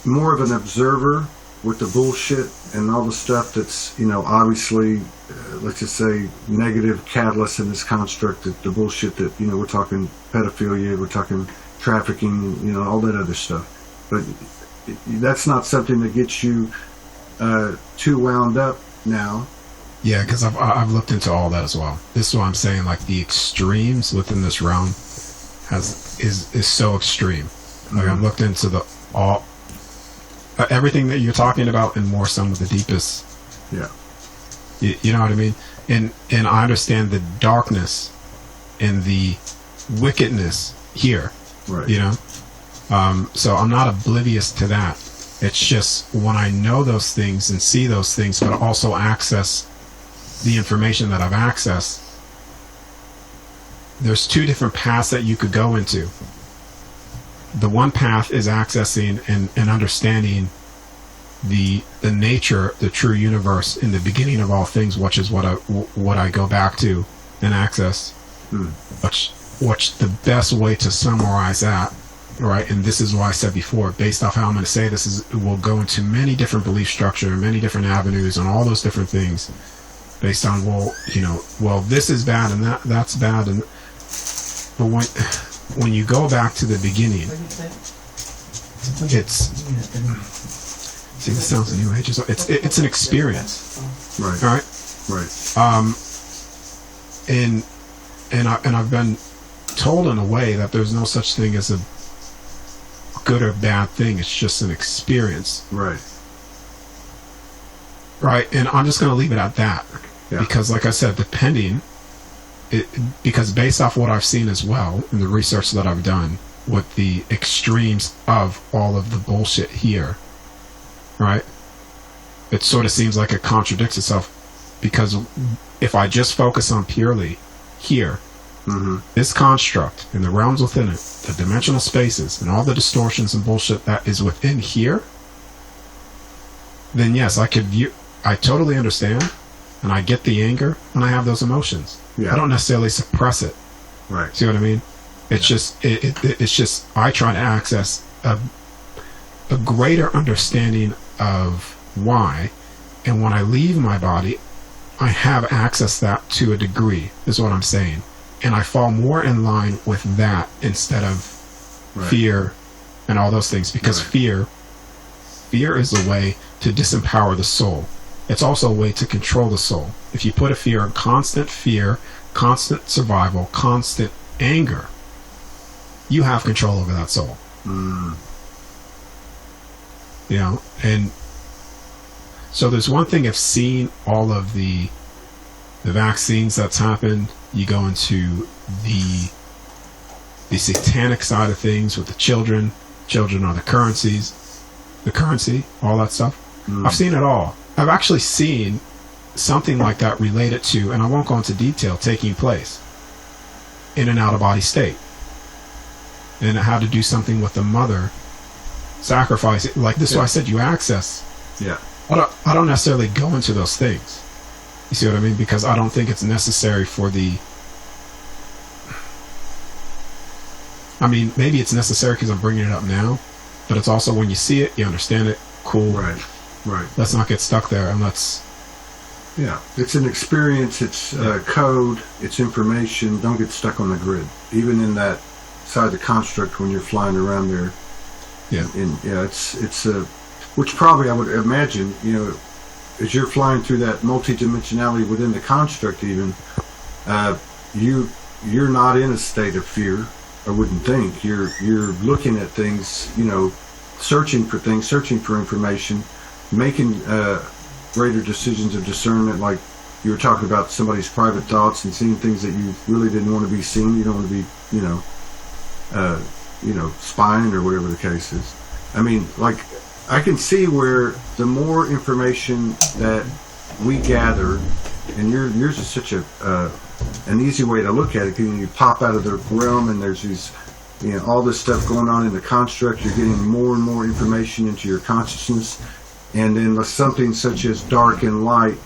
more of an observer with the bullshit and all the stuff that's, obviously, let's just say, negative catalyst in this construct, the bullshit that, we're talking pedophilia, we're talking trafficking, all that other stuff. But that's not something that gets you too wound up now. Yeah, because I've looked into all that as well. This is what I'm saying. Like the extremes within this realm is so extreme. Like I've looked into everything that you're talking about, and more some of the deepest. Yeah. You know what I mean? And I understand the darkness and the wickedness here. Right. You know? So I'm not oblivious to that. It's just when I know those things and see those things, but also access the information that I've accessed, there's two different paths that you could go into. The one path is accessing and understanding the nature, the true universe in the beginning of all things, which is what I go back to and access. Which the best way to summarize that, right? And this is why I said before, based off how I'm going to say this, is we'll go into many different belief structure, many different avenues, and all those different things, based on this is bad and that's bad, but when you go back to the beginning, it's see, this sounds new age. It's an experience, right? All right, right. And I've been told in a way that there's no such thing as a good or bad thing. It's just an experience, right? Right, and I'm just going to leave it at that, because, like I said, because based off what I've seen as well in the research that I've done with the extremes of all of the bullshit here, right? It sort of seems like it contradicts itself, because if I just focus on purely here, this construct and the realms within it, the dimensional spaces and all the distortions and bullshit that is within here, then yes, I totally understand, and I get the anger, and I have those emotions. I don't necessarily suppress it. Right. See what I mean? It's just it's just I try to access a greater understanding of why, and when I leave my body, I have access that to a degree, is what I'm saying. And I fall more in line with that instead of fear and all those things, because fear is a way to disempower the soul. It's also a way to control the soul. If you put a fear, constant survival, constant anger, you have control over that soul. You know, and so there's one thing of seeing all of the vaccines that's happened. You go into the satanic side of things with the children. Children are the currency, all that stuff. I've seen it all. I've actually seen something like that related to, and I won't go into detail, taking place in an out-of-body state. And it had to do something with the mother sacrifice. Like this is why I said you access. Yeah. I don't necessarily go into those things. You see what I mean? Because I don't think it's necessary for maybe it's necessary because I'm bringing it up now, but it's also when you see it, you understand it, cool. Right. Let's not get stuck there, and let's... Yeah, it's an experience, it's code, it's information. Don't get stuck on the grid. Even in that side of the construct when you're flying around there. Yeah. It's which probably I would imagine, as you're flying through that multidimensionality within the construct even, you're not in a state of fear, I wouldn't think. You're looking at things, searching for things, searching for information, making greater decisions of discernment, like you were talking about somebody's private thoughts and seeing things that you really didn't want to be seen. You don't want to be, spying or whatever the case is. I mean, like, I can see where the more information that we gather, and yours is such an easy way to look at it, because you pop out of the realm and there's these, all this stuff going on in the construct, you're getting more and more information into your consciousness, and then something such as dark and light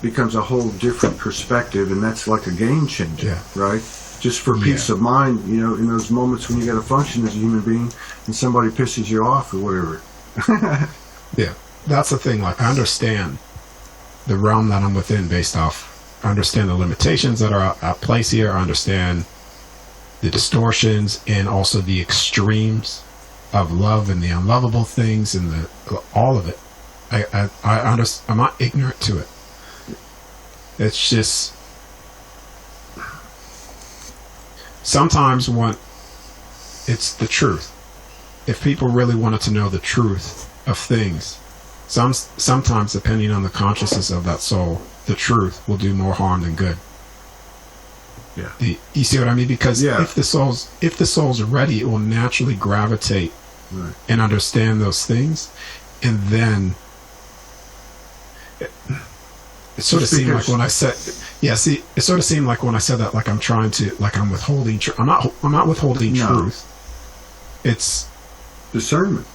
becomes a whole different perspective, and that's like a game changer, right? Just for peace of mind, in those moments when you got to function as a human being and somebody pisses you off or whatever. Yeah, that's the thing. Like, I understand the realm that I'm within based off. I understand the limitations that are at place here. I understand the distortions and also the extremes of love and the unlovable things and all of it. I'm not ignorant to it. It's just sometimes when it's the truth. If people really wanted to know the truth of things, sometimes depending on the consciousness of that soul, the truth will do more harm than good. Yeah. You see what I mean? Because if the soul's ready, it will naturally gravitate and understand those things, and then it sort of seemed like when I said, it sort of seemed like when I said that, like I'm trying to, like I'm withholding truth. I'm not withholding truth. It's discernment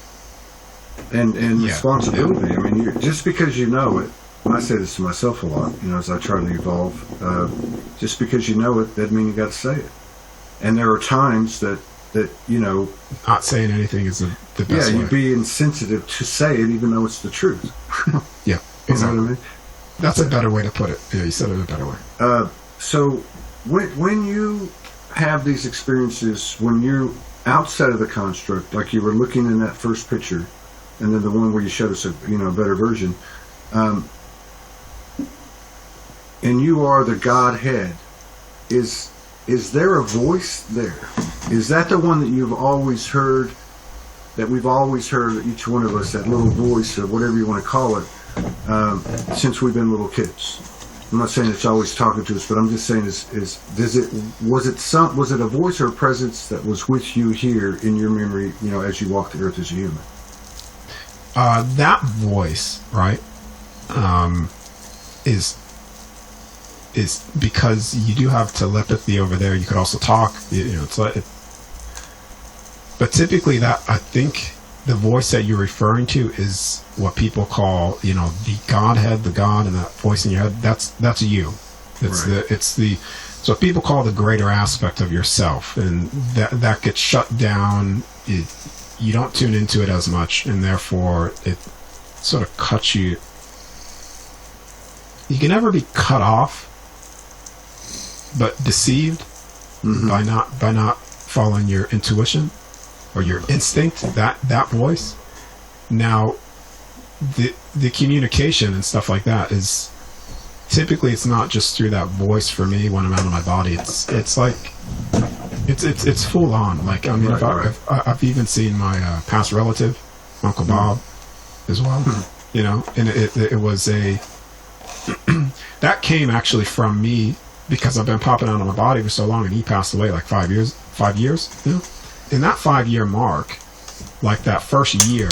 and responsibility. I mean, just because you know it, and I say this to myself a lot, as I try to evolve, just because you know it doesn't mean you got to say it. And there are times that not saying anything is the best way. You'd be insensitive to say it even though it's the truth. Yeah, exactly. You know what I mean? That's a better way to put it. Yeah, you said it a better way. So when you have these experiences, when you're outside of the construct, like you were looking in that first picture, and then the one where you showed us a better version, and you are the Godhead, is there a voice there? Is that the one that you've always heard, that we've always heard, each one of us, that little voice or whatever you want to call it, since we've been little kids? I'm not saying it's always talking to us, but I'm just saying was it a voice or a presence that was with you here in your memory, as you walked the earth as a human? That voice, right, is because you do have telepathy over there. You could also talk. It's like, but typically that, I think the voice that you're referring to is what people call, the Godhead, the God, and that voice in your head. That's you. It's so people call the greater aspect of yourself, and that gets shut down. You don't tune into it as much, and therefore it sort of cuts you. You can never be cut off, but deceived by not following your intuition or your instinct. That voice. Now, the communication and stuff like that is typically, it's not just through that voice for me when I'm out of my body. It's like it's full on. Like, I mean, I've even seen my past relative, Uncle Bob, as well. And it was that came actually from me, because I've been popping out of my body for so long, and he passed away like 5 years. 5 years. In that 5-year mark, like that first year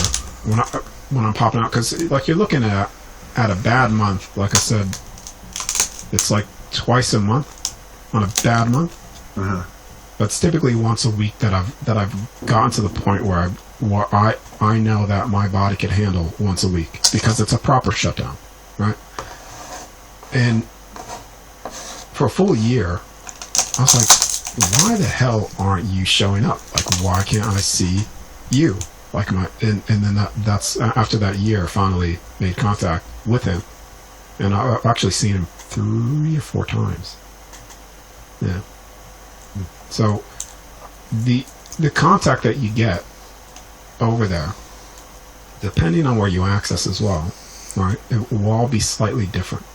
when I'm popping out, because like you're looking at a bad month, like I said, it's like twice a month on a bad month. But it's typically once a week that I've gotten to the point where I know that my body can handle once a week, because it's a proper shutdown, right? And for a full year, I was like, why the hell aren't you showing up? Like, why can't I see you? Like and then that's after that year, I finally made contact with him, and I've actually seen him 3 or 4 times. Yeah. So the contact that you get over there, depending on where you access as well, right, it will all be slightly different.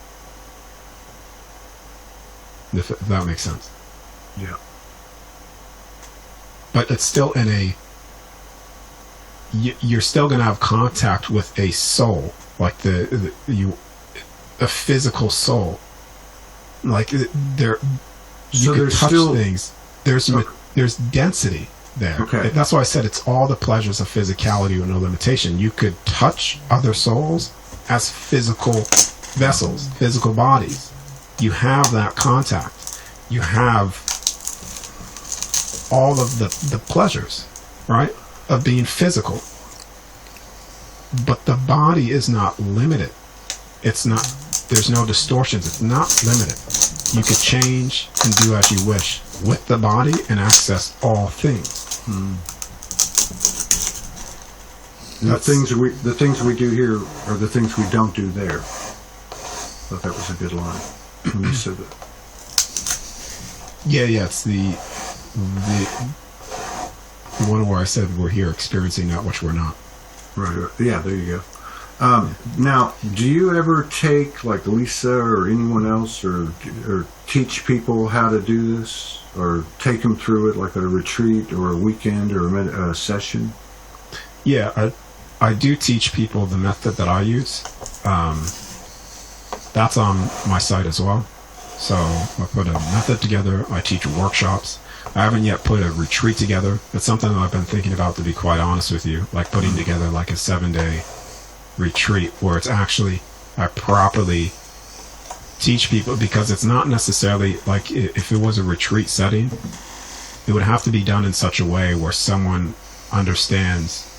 If that makes sense. Yeah. But it's still you're still going to have contact with a soul, like a physical soul. Like you can touch things. There's density there. Okay. That's why I said it's all the pleasures of physicality with no limitation. You could touch other souls as physical vessels, physical bodies. You have that contact. You have all of the pleasures, right, of being physical. But the body is not limited. It's not. There's no distortions. It's not limited. You could change and do as you wish with the body and access all things. The things we do here are the things we don't do there. I thought that was a good line when you said that. Yeah, it's the one where I said we're here experiencing that which we're not. Right. Yeah, there you go. Now, do you ever take like Lisa or anyone else, or teach people how to do this, or take them through it like at a retreat or a weekend or a session? Yeah, I do teach people the method that I use. That's on my site as well. So I put a method together. I teach workshops. I haven't yet put a retreat together. It's something that I've been thinking about, to be quite honest with you, like putting together like a 7-day retreat where it's actually, I properly teach people, because it's not necessarily like, if it was a retreat setting, it would have to be done in such a way where someone understands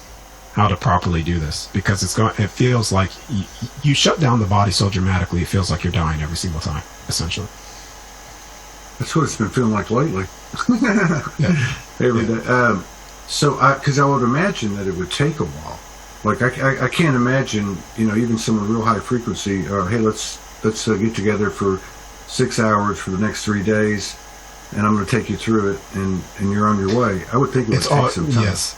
how to properly do this, because it feels like you shut down the body so dramatically, it feels like you're dying every single time, essentially. That's what it's been feeling like lately. Every day. Because I would imagine that it would take a while. Like I can't imagine, even someone real high frequency. Hey, let's get together for 6 hours for the next 3 days, and I'm going to take you through it, and you're on your way. I would think it would take some time. Yes,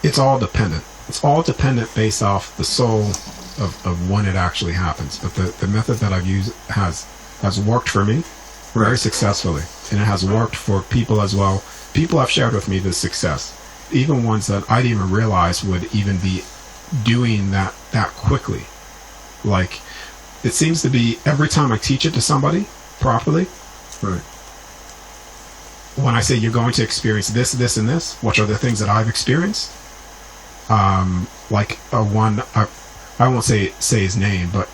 it's all dependent. It's all dependent based off the soul of when it actually happens. But the method that I've used has worked for me very successfully, and it has worked for people as well. People have shared with me the success, even ones that I didn't even realize would even be doing that quickly. Like, it seems to be every time I teach it to somebody properly, right, when I say you're going to experience this, this, and this, which are the things that I've experienced, like one, I won't say his name, but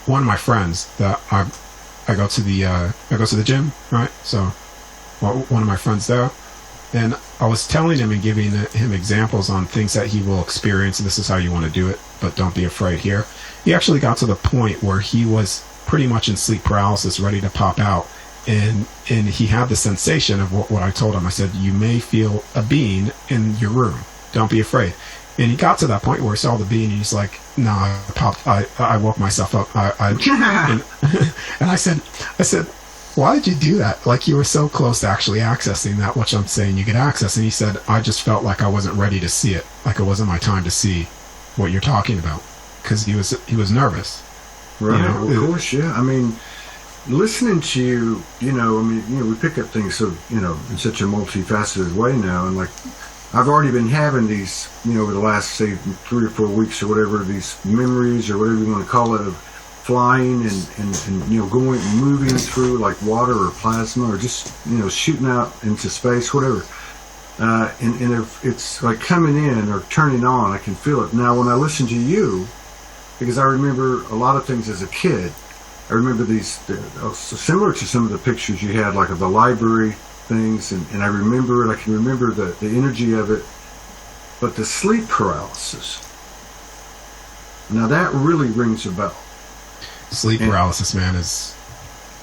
one of my friends that I go to the gym, right? So one of my friends there, and I was telling him and giving him examples on things that he will experience. This is how you want to do it, but don't be afraid here. He actually got to the point where he was pretty much in sleep paralysis, ready to pop out. And he had the sensation of what I told him. I said, you may feel a being in your room. Don't be afraid. And he got to that point where he saw the being, and he's like, no, I woke myself up. And I said, why did you do that? Like, you were so close to actually accessing that, which I'm saying you could access. And he said, I just felt like I wasn't ready to see it. Like it wasn't my time to see what you're talking about. Because he was nervous. Right, of course, yeah. I mean, listening to you, we pick up things so, in such a multifaceted way now. And like, I've already been having these, over the last, say, 3 or 4 weeks or whatever, these memories or whatever you want to call it, of flying and going, moving through like water or plasma, or just, shooting out into space, whatever. And if it's like coming in or turning on, I can feel it. Now, when I listen to you, because I remember a lot of things as a kid, I remember these, similar to some of the pictures you had, like of the library things, and I remember it. I can remember the energy of it, but the sleep paralysis. Now that really rings a bell. Sleep paralysis, man, is.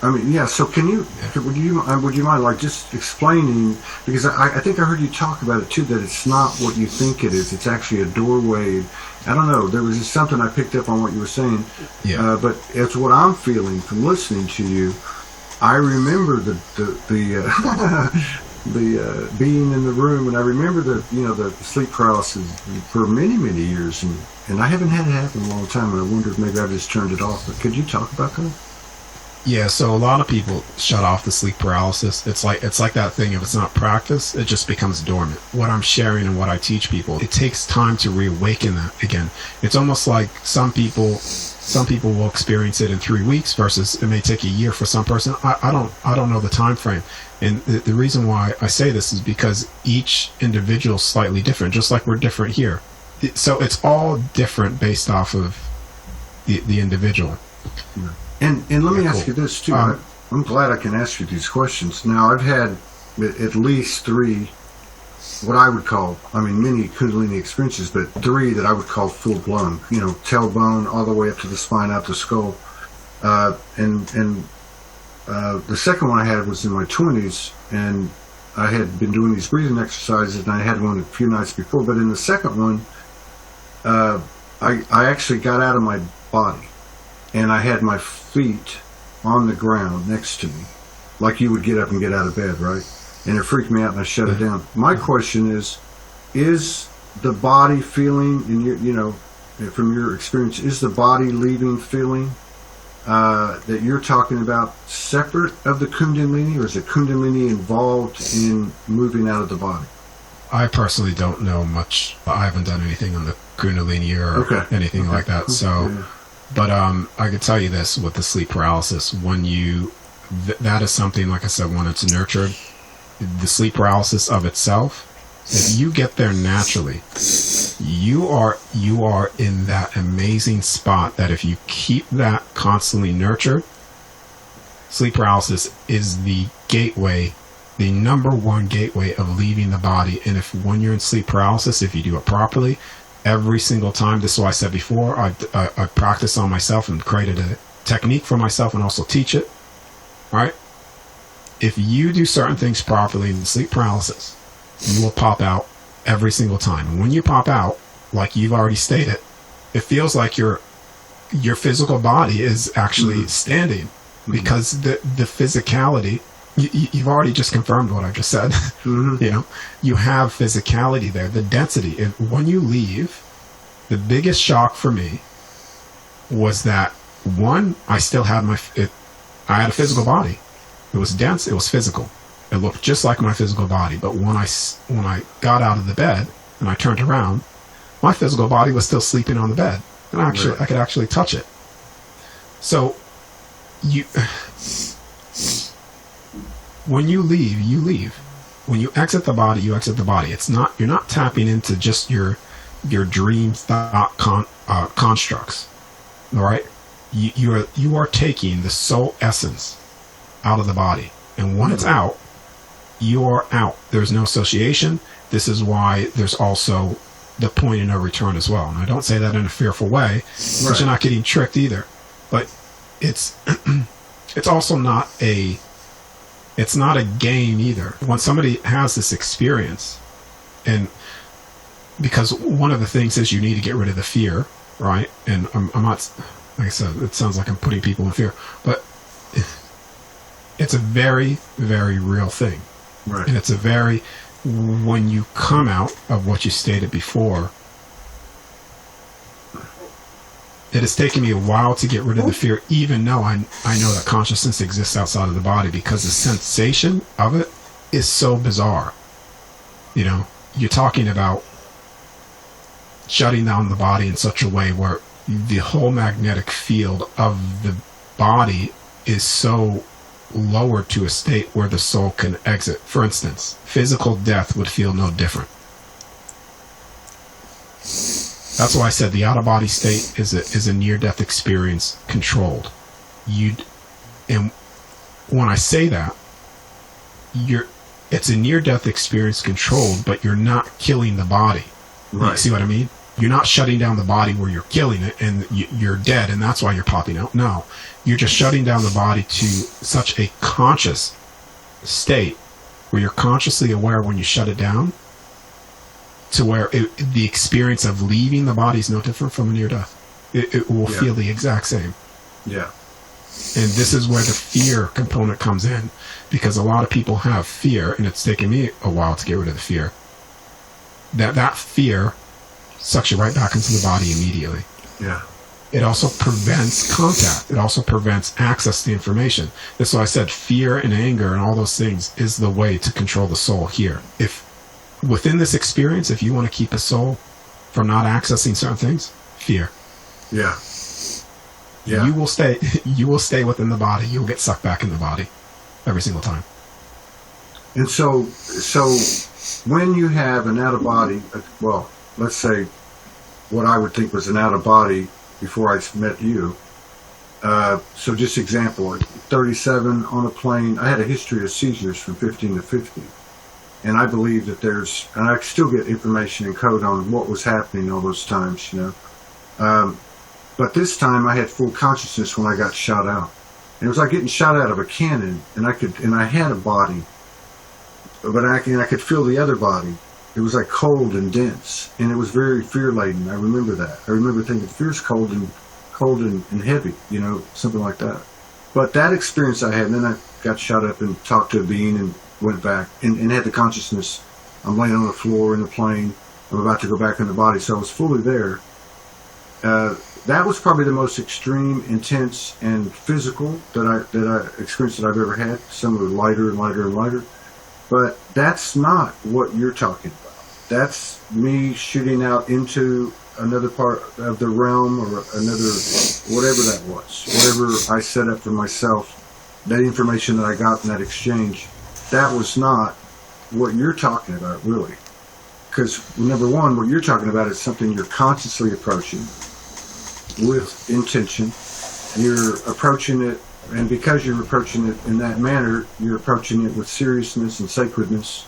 I mean, yeah. So would you mind like just explaining, because I think I heard you talk about it too, that it's not what you think it is. It's actually a doorway. I don't know. There was just something I picked up on what you were saying. Yeah. But it's what I'm feeling from listening to you. I remember the being in the room, and I remember the sleep paralysis for many years, and I haven't had it happen in a long time, and I wonder if maybe I just turned it off. But could you talk about that? Yeah, so a lot of people shut off the sleep paralysis. It's like that thing, if it's not practice, it just becomes dormant. What I'm sharing and what I teach people, it takes time to reawaken that again. It's almost like some people will experience it in 3 weeks versus it may take a year for some person. I don't know the time frame. And the reason why I say this is because each individual is slightly different, just like we're different here. So it's all different based off of the individual. Yeah. And let me ask you this too. I'm glad I can ask you these questions. Now, I've had at least 3, what I would call, many Kundalini experiences, but 3 that I would call full blown. Tailbone all the way up to the spine, out the skull. And the second one I had was in my 20s, and I had been doing these breathing exercises, and I had one a few nights before. But in the second one, I actually got out of my body. And I had my feet on the ground next to me, like you would get up and get out of bed, right? And it freaked me out, and I shut it down. My question is the body feeling in your, from your experience, is the body leaving feeling that you're talking about separate of the Kundalini, or is the Kundalini involved in moving out of the body? I personally don't know much. I haven't done anything on the Kundalini or anything like that. So, but I could tell you this with the sleep paralysis: when you that is something, like I said, when it's nurtured, the sleep paralysis of itself. If you get there naturally, you are in that amazing spot that if you keep that constantly nurtured, sleep paralysis is the gateway, the number one gateway of leaving the body. And if when you're in sleep paralysis, if you do it properly, every single time, this is what I said before, I practice on myself and created a technique for myself and also teach it, right? If you do certain things properly in sleep paralysis, you will pop out every single time. And when you pop out, like you've already stated, it feels like your physical body is actually standing, because the physicality, you've already just confirmed what I just said. You know, you have physicality there, the density. When you leave, the biggest shock for me was that, one, I still had I had a physical body. It was dense, it was physical. It looked just like my physical body, but when I got out of the bed and I turned around, my physical body was still sleeping on the bed, and I could actually touch it. So, when you leave, you leave. When you exit the body, you exit the body. You're not tapping into just your dream thought constructs. All right, you are taking the soul essence out of the body, and when it's out, you are out. There's no association. This is why there's also the point of no return as well. And I don't say that in a fearful way, but you're not getting tricked either. But it's also not a game either. When somebody has this experience, and because one of the things is you need to get rid of the fear, right? And I'm not, like I said, it sounds like I'm putting people in fear, but it's a very, very real thing. Right. And it's when you come out of what you stated before, it has taken me a while to get rid of the fear, even though I know that consciousness exists outside of the body, because the sensation of it is so bizarre. You know, you're talking about shutting down the body in such a way where the whole magnetic field of the body is so lowered to a state where the soul can exit. For instance, physical death would feel no different. That's why I said the out-of-body state is a near-death experience controlled. And when I say that, it's a near-death experience controlled, but you're not killing the body. Right. You see what I mean? You're not shutting down the body where you're killing it and you're dead, and that's why you're popping out. No, you're just shutting down the body to such a conscious state where you're consciously aware when you shut it down, to where the experience of leaving the body is no different from a near death. It will feel the exact same. Yeah. And this is where the fear component comes in, because a lot of people have fear, and it's taken me a while to get rid of the fear. That fear sucks you right back into the body immediately. Yeah. It also prevents contact. It also prevents access to information. That's why I said fear and anger and all those things is the way to control the soul here. If within this experience, if you want to keep a soul from not accessing certain things, fear. Yeah. Yeah. You will stay within the body. You'll get sucked back in the body every single time. And so when you have an out-of-body, well, let's say what I would think was an out-of-body before I met you. So just example, at 37 on a plane, I had a history of seizures from 15 to 50. And I believe that and I still get information and code on what was happening all those times, you know. But this time I had full consciousness when I got shot out. And it was like getting shot out of a cannon, and I had a body, but I could feel the other body. It was like cold and dense, and it was very fear-laden. I remember that. I remember thinking, fear's cold and heavy, you know, something like that. But that experience I had, and then I got shot up and talked to a being and went back and had the consciousness. I'm laying on the floor in the plane. I'm about to go back in the body, so I was fully there. that was probably the most extreme, intense, and physical that I experienced that I've ever had. Some were lighter and lighter and lighter, but that's not what you're talking about. That's me shooting out into another part of the realm, or another, whatever that was, whatever I set up for myself. That information that I got in that exchange, that was not what you're talking about, really. Because, number one, what you're talking about is something you're consciously approaching with intention. You're approaching it, and because you're approaching it in that manner, you're approaching it with seriousness and sacredness,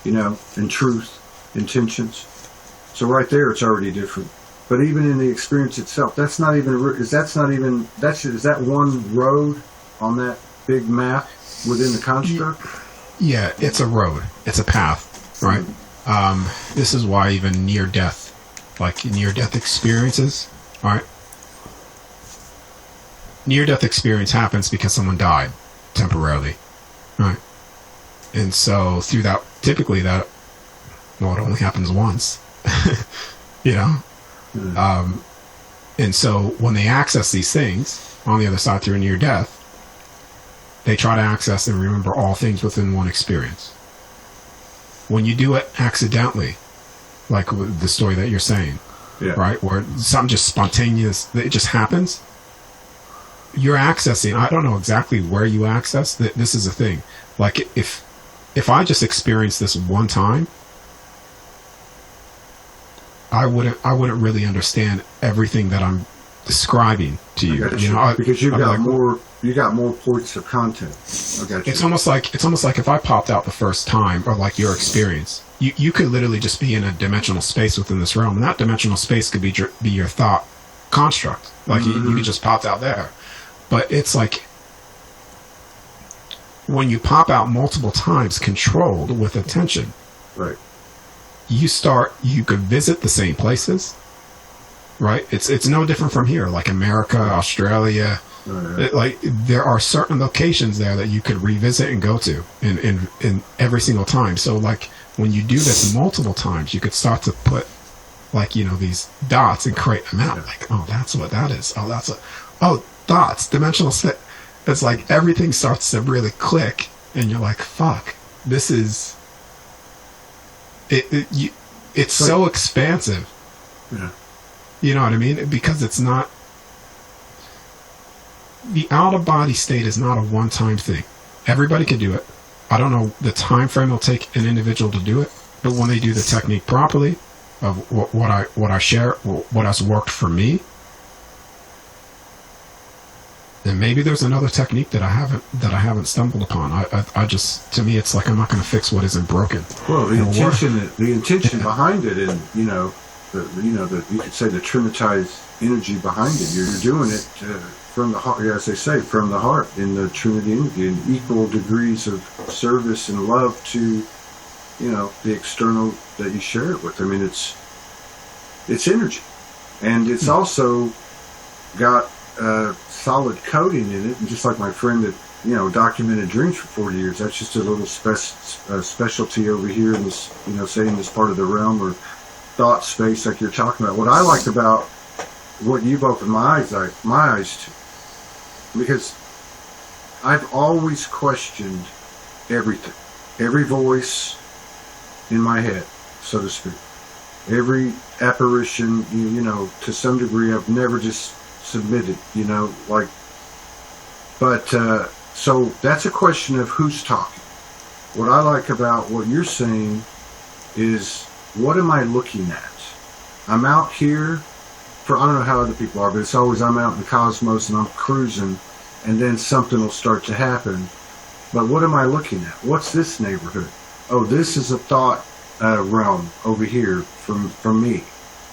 and truth, intentions. So right there, it's already different. But even in the experience itself, is that one road on that big map within the construct? Yeah, it's a road. It's a path, right? This is why even near-death experiences, right? Near-death experience happens because someone died temporarily, right? And so through that, typically it only happens once, and so when they access these things on the other side through a near-death, they try to access and remember all things within one experience. When you do it accidentally, like with the story that you're saying, right, where something just spontaneous, it just happens, you're accessing, I don't know exactly where you access, this is a thing. Like, if I just experienced this one time, I wouldn't really understand everything that I'm describing to you. Because you got more points of content. I got you. It's almost like if I popped out the first time, or like your experience, you could literally just be in a dimensional space within this realm, and that dimensional space could be your thought construct. Like you could just pop out there. But it's like when you pop out multiple times, controlled with attention, right? You could visit the same places, right? It's no different from here, like America, Australia. Like there are certain locations there that you could revisit and go to in every single time. So like when you do this multiple times, you could start to put like these dots and create a map. Like, oh, that's what that is. Oh, dots, dimensional space. It's like everything starts to really click, and you're like, fuck, this is. It's so expansive. Yeah. You know what I mean? Because it's not. The out-of-body state is not a one-time thing. Everybody can do it. I don't know the time frame it'll take an individual to do it, but when they do the technique properly, of what I share, what has worked for me, then maybe there's another technique that I haven't stumbled upon. I just, to me, it's like I'm not going to fix what isn't broken. Well, the intention behind it, and you could say the Trinitized energy behind it. You're doing it from the heart, as they say, from the heart, in the Trinity energy, in equal degrees of service and love to, the external that you share it with. I mean, it's energy, and it's also got solid coding in it. And just like my friend that documented dreams for 40 years, that's just a little specialty over here in this, say in this part of the realm or thought space like you're talking about. What I like about what you've opened my eyes to, because I've always questioned everything, every voice in my head, so to speak, every apparition, to some degree. I've never just submitted, so that's a question of who's talking. What I like about what you're saying is, what am I looking at? I'm out here I don't know how other people are, but it's always I'm out in the cosmos and I'm cruising, and then something will start to happen. But what am I looking at? What's this neighborhood? Oh, this is a thought realm over here from me.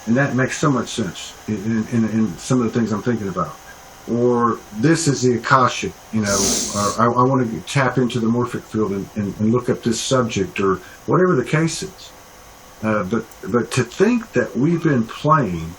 And that makes so much sense in some of the things I'm thinking about. Or this is the Akashic, I want to tap into the morphic field and look up this subject, or whatever the case is. But to think that we've been playing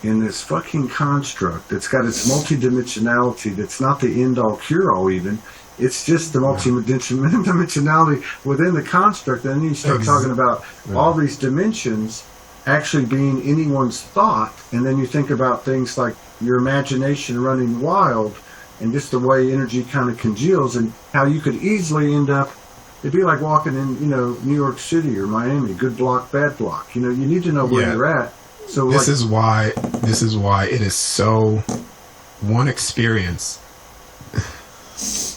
in this fucking construct that's got its multidimensionality, that's not the end-all cure-all even, it's just the multidimensionality within the construct, and then you start talking about all these dimensions, actually being anyone's thought, and then you think about things like your imagination running wild, and just the way energy kind of congeals, and how you could easily end up. It'd be like walking in, New York City or Miami, good block, bad block. You need to know where you're at. So this is why it is so one experience.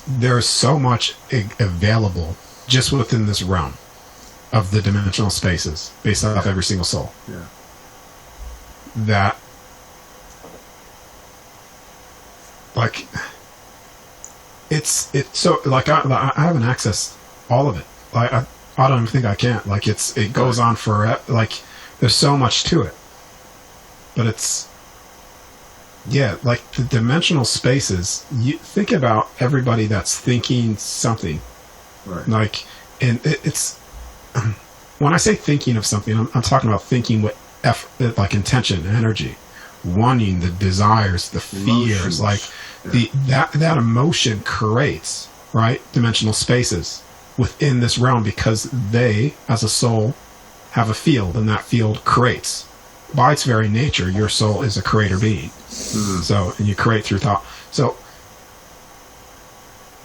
There's so much available just within this realm of the dimensional spaces based off every single soul. Yeah. That, like, it's so, like, I haven't accessed all of it. Like, I don't even think I can. Like, it goes on forever. Like, there's so much to it. But it's, yeah, like the dimensional spaces, you think about everybody that's thinking something. Right. Like, and it's, when I say thinking of something, I'm talking about thinking with effort, like intention, energy, wanting, the desires, the fears, emotions. Like that emotion creates, right, dimensional spaces within this realm, because they, as a soul, have a field, and that field creates. By its very nature, your soul is a creator being. Mm-hmm. So, and you create through thought. So,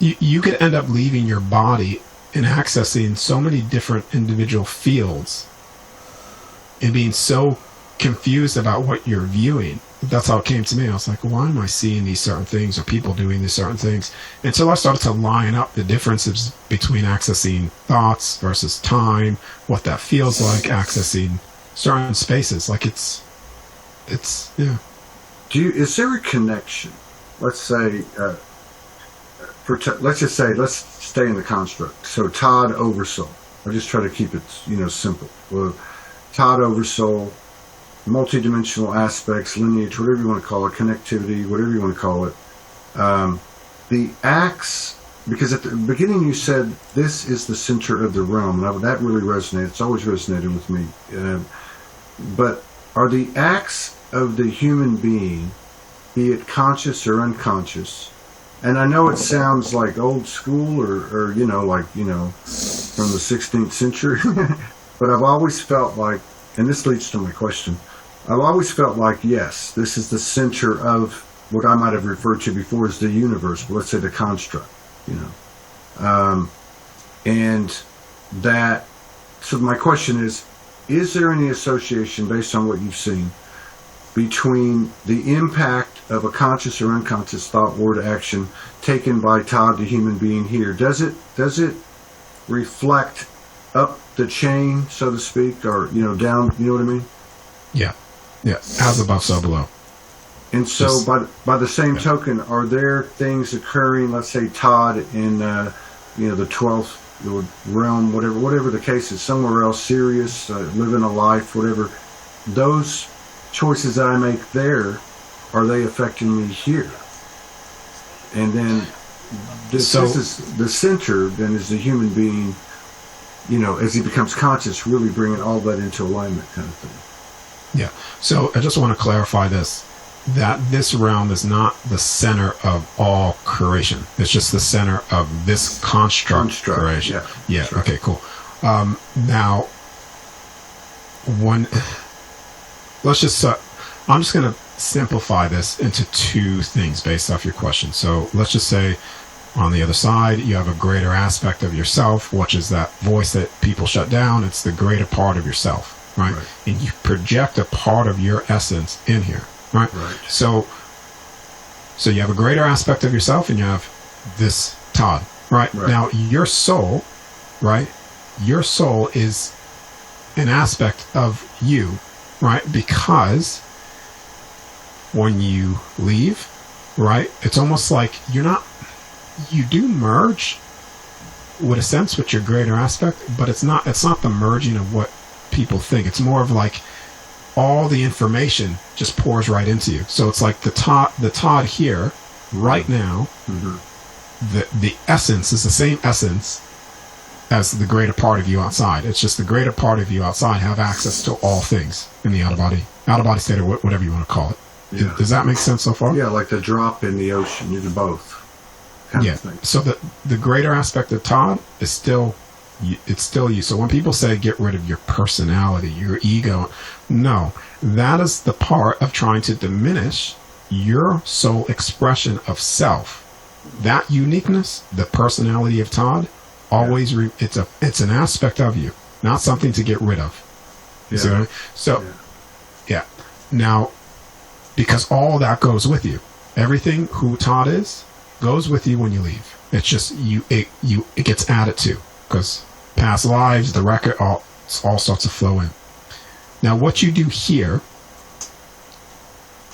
you could end up leaving your body and accessing so many different individual fields and being so confused about what you're viewing. That's how it came to me. I was like, why am I seeing these certain things, or people doing these certain things? Until I started to line up the differences between accessing thoughts versus time, what that feels like, accessing certain spaces. Like, it's yeah. Is there a connection? Let's say, let's just say, let's stay in the construct. So Todd Oversoul. I'll just try to keep it, simple. Well, Todd Oversoul, multidimensional aspects, lineage, whatever you want to call it, connectivity, whatever you want to call it. The acts, because at the beginning you said this is the center of the realm. Now, that really resonated. It's always resonated with me. But are the acts of the human being, be it conscious or unconscious, and I know it sounds like old school or from the 16th century, but I've always felt like, and this leads to my question, I've always felt like, yes, this is the center of what I might have referred to before as the universe, but let's say the construct, and that, so my question is there any association, based on what you've seen, between the impact of a conscious or unconscious thought, word, action taken by Todd, the human being here? Does it reflect up the chain, so to speak, or down? You know what I mean? Yeah. As above, so below. And so, by the same token, are there things occurring? Let's say Todd in the 12th realm, whatever the case is, somewhere else, Sirius, living a life, whatever. Those choices that I make there, are they affecting me here? And then this is the center. Then is the human being, as he becomes conscious, really bringing all that into alignment, kind of thing. Yeah. So I just want to clarify this. That this realm is not the center of all creation. It's just the center of this construct creation. Yeah. Sure. Okay, cool. Now, let's just, I'm just going to simplify this into two things based off your question. So let's just say on the other side, you have a greater aspect of yourself, which is that voice that people shut down. It's the greater part of yourself, right? And you project a part of your essence in here. Right. So you have a greater aspect of yourself, and you have this Todd. Right. Now, your soul, right? Your soul is an aspect of you, right? Because when you leave, right, it's almost like you do merge with a sense with your greater aspect, but it's not the merging of what people think. It's more of like, all the information just pours right into you. So it's like the Todd here, right now, the essence is the same essence as the greater part of you outside. It's just the greater part of you outside have access to all things in the out-of-body state, or whatever you want to call it. Yeah. Does that make sense so far? Yeah, like the drop in the ocean. You do both. Kind of thing. So the greater aspect of Todd is still it's still you. So when people say get rid of your personality, your ego, no, that is the part of trying to diminish your soul expression of self. That uniqueness, the personality of Todd, always it's an aspect of you, not something to get rid of. You see what I mean? So, yeah. Now, because all that goes with you, everything who Todd is goes with you when you leave. It's just it gets added to, because past lives, the record, all sorts of flow in. Now, what you do here,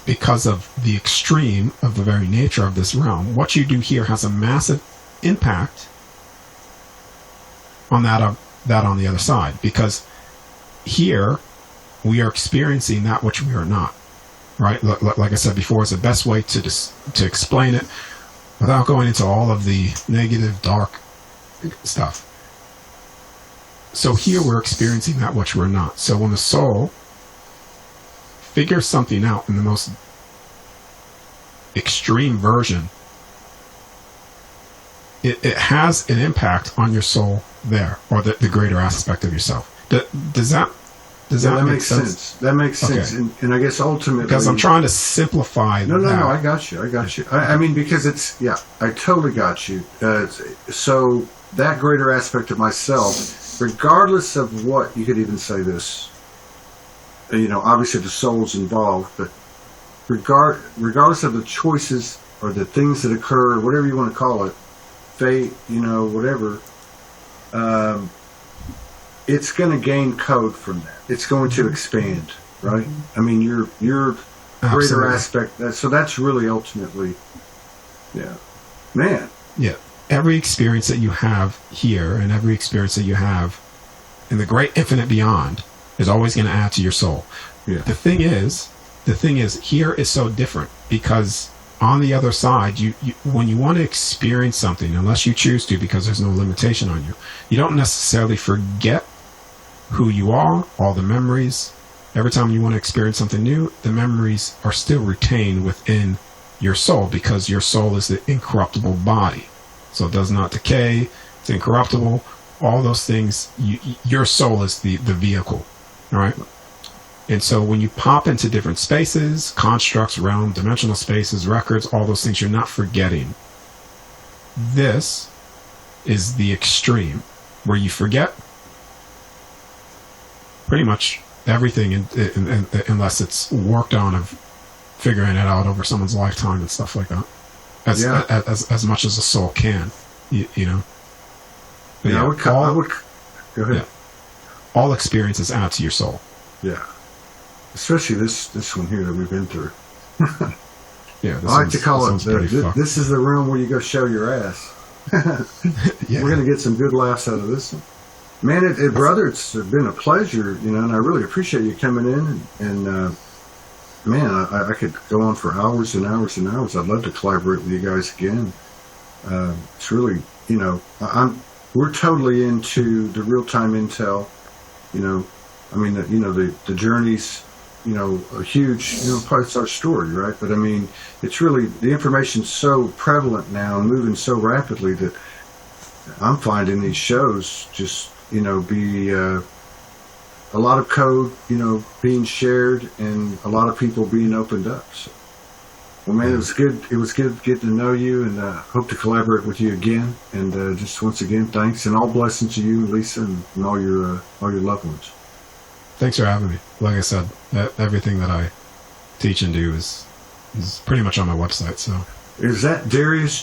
because of the extreme of the very nature of this realm, what you do here has a massive impact on that on the other side, because here we are experiencing that which we are not, right? Like I said before, it's the best way to explain it without going into all of the negative, dark stuff. So here we're experiencing that which we're not. So when the soul figures something out in the most extreme version, it has an impact on your soul there, or the greater aspect of yourself. Does that make sense? That makes sense. Okay. And I guess ultimately, because I'm trying to simplify. No, I got you. I mean, because I totally got you. So that greater aspect of myself, regardless of what, you could even say this, obviously the soul's involved, but regardless of the choices or the things that occur, whatever you want to call it, fate, whatever, it's going to gain code from that. It's going to expand, right? I mean, your greater aspect. So that's really ultimately, man. Yeah. Every experience that you have here and every experience that you have in the great infinite beyond is always going to add to your soul. Yeah. The thing is, here is so different, because on the other side, you when you want to experience something, unless you choose to, because there's no limitation on you, you don't necessarily forget who you are, all the memories. Every time you want to experience something new, the memories are still retained within your soul, because your soul is the incorruptible body. So it does not decay, it's incorruptible. All those things, your soul is the vehicle, all right? And so when you pop into different spaces, constructs, realm, dimensional spaces, records, all those things, you're not forgetting. This is the extreme, where you forget pretty much everything unless it's worked on of figuring it out over someone's lifetime and stuff like that. As much as a soul can, you know. But I would go ahead. Yeah, all experiences add to your soul. Yeah. Especially this one here that we've been through. Yeah, I like to call it, this is the room where you go show your ass. Yeah. We're going to get some good laughs out of this one. Man, brother, it's been a pleasure, and I really appreciate you coming in. And man, I could go on for hours and hours and hours. I'd love to collaborate with you guys again. It's really, we're totally into the real-time intel. I mean, the journey's, a huge, part of our story, right? But I mean, it's really, the information's so prevalent now and moving so rapidly that I'm finding these shows just, be a lot of code, being shared and a lot of people being opened up. So, well, man, it was good. It was good getting to know you, and hope to collaborate with you again. And just once again, thanks, and all blessings to you, Lisa, and all your loved ones. Thanks for having me. Like I said, everything that I teach and do is pretty much on my website. So, is that Darius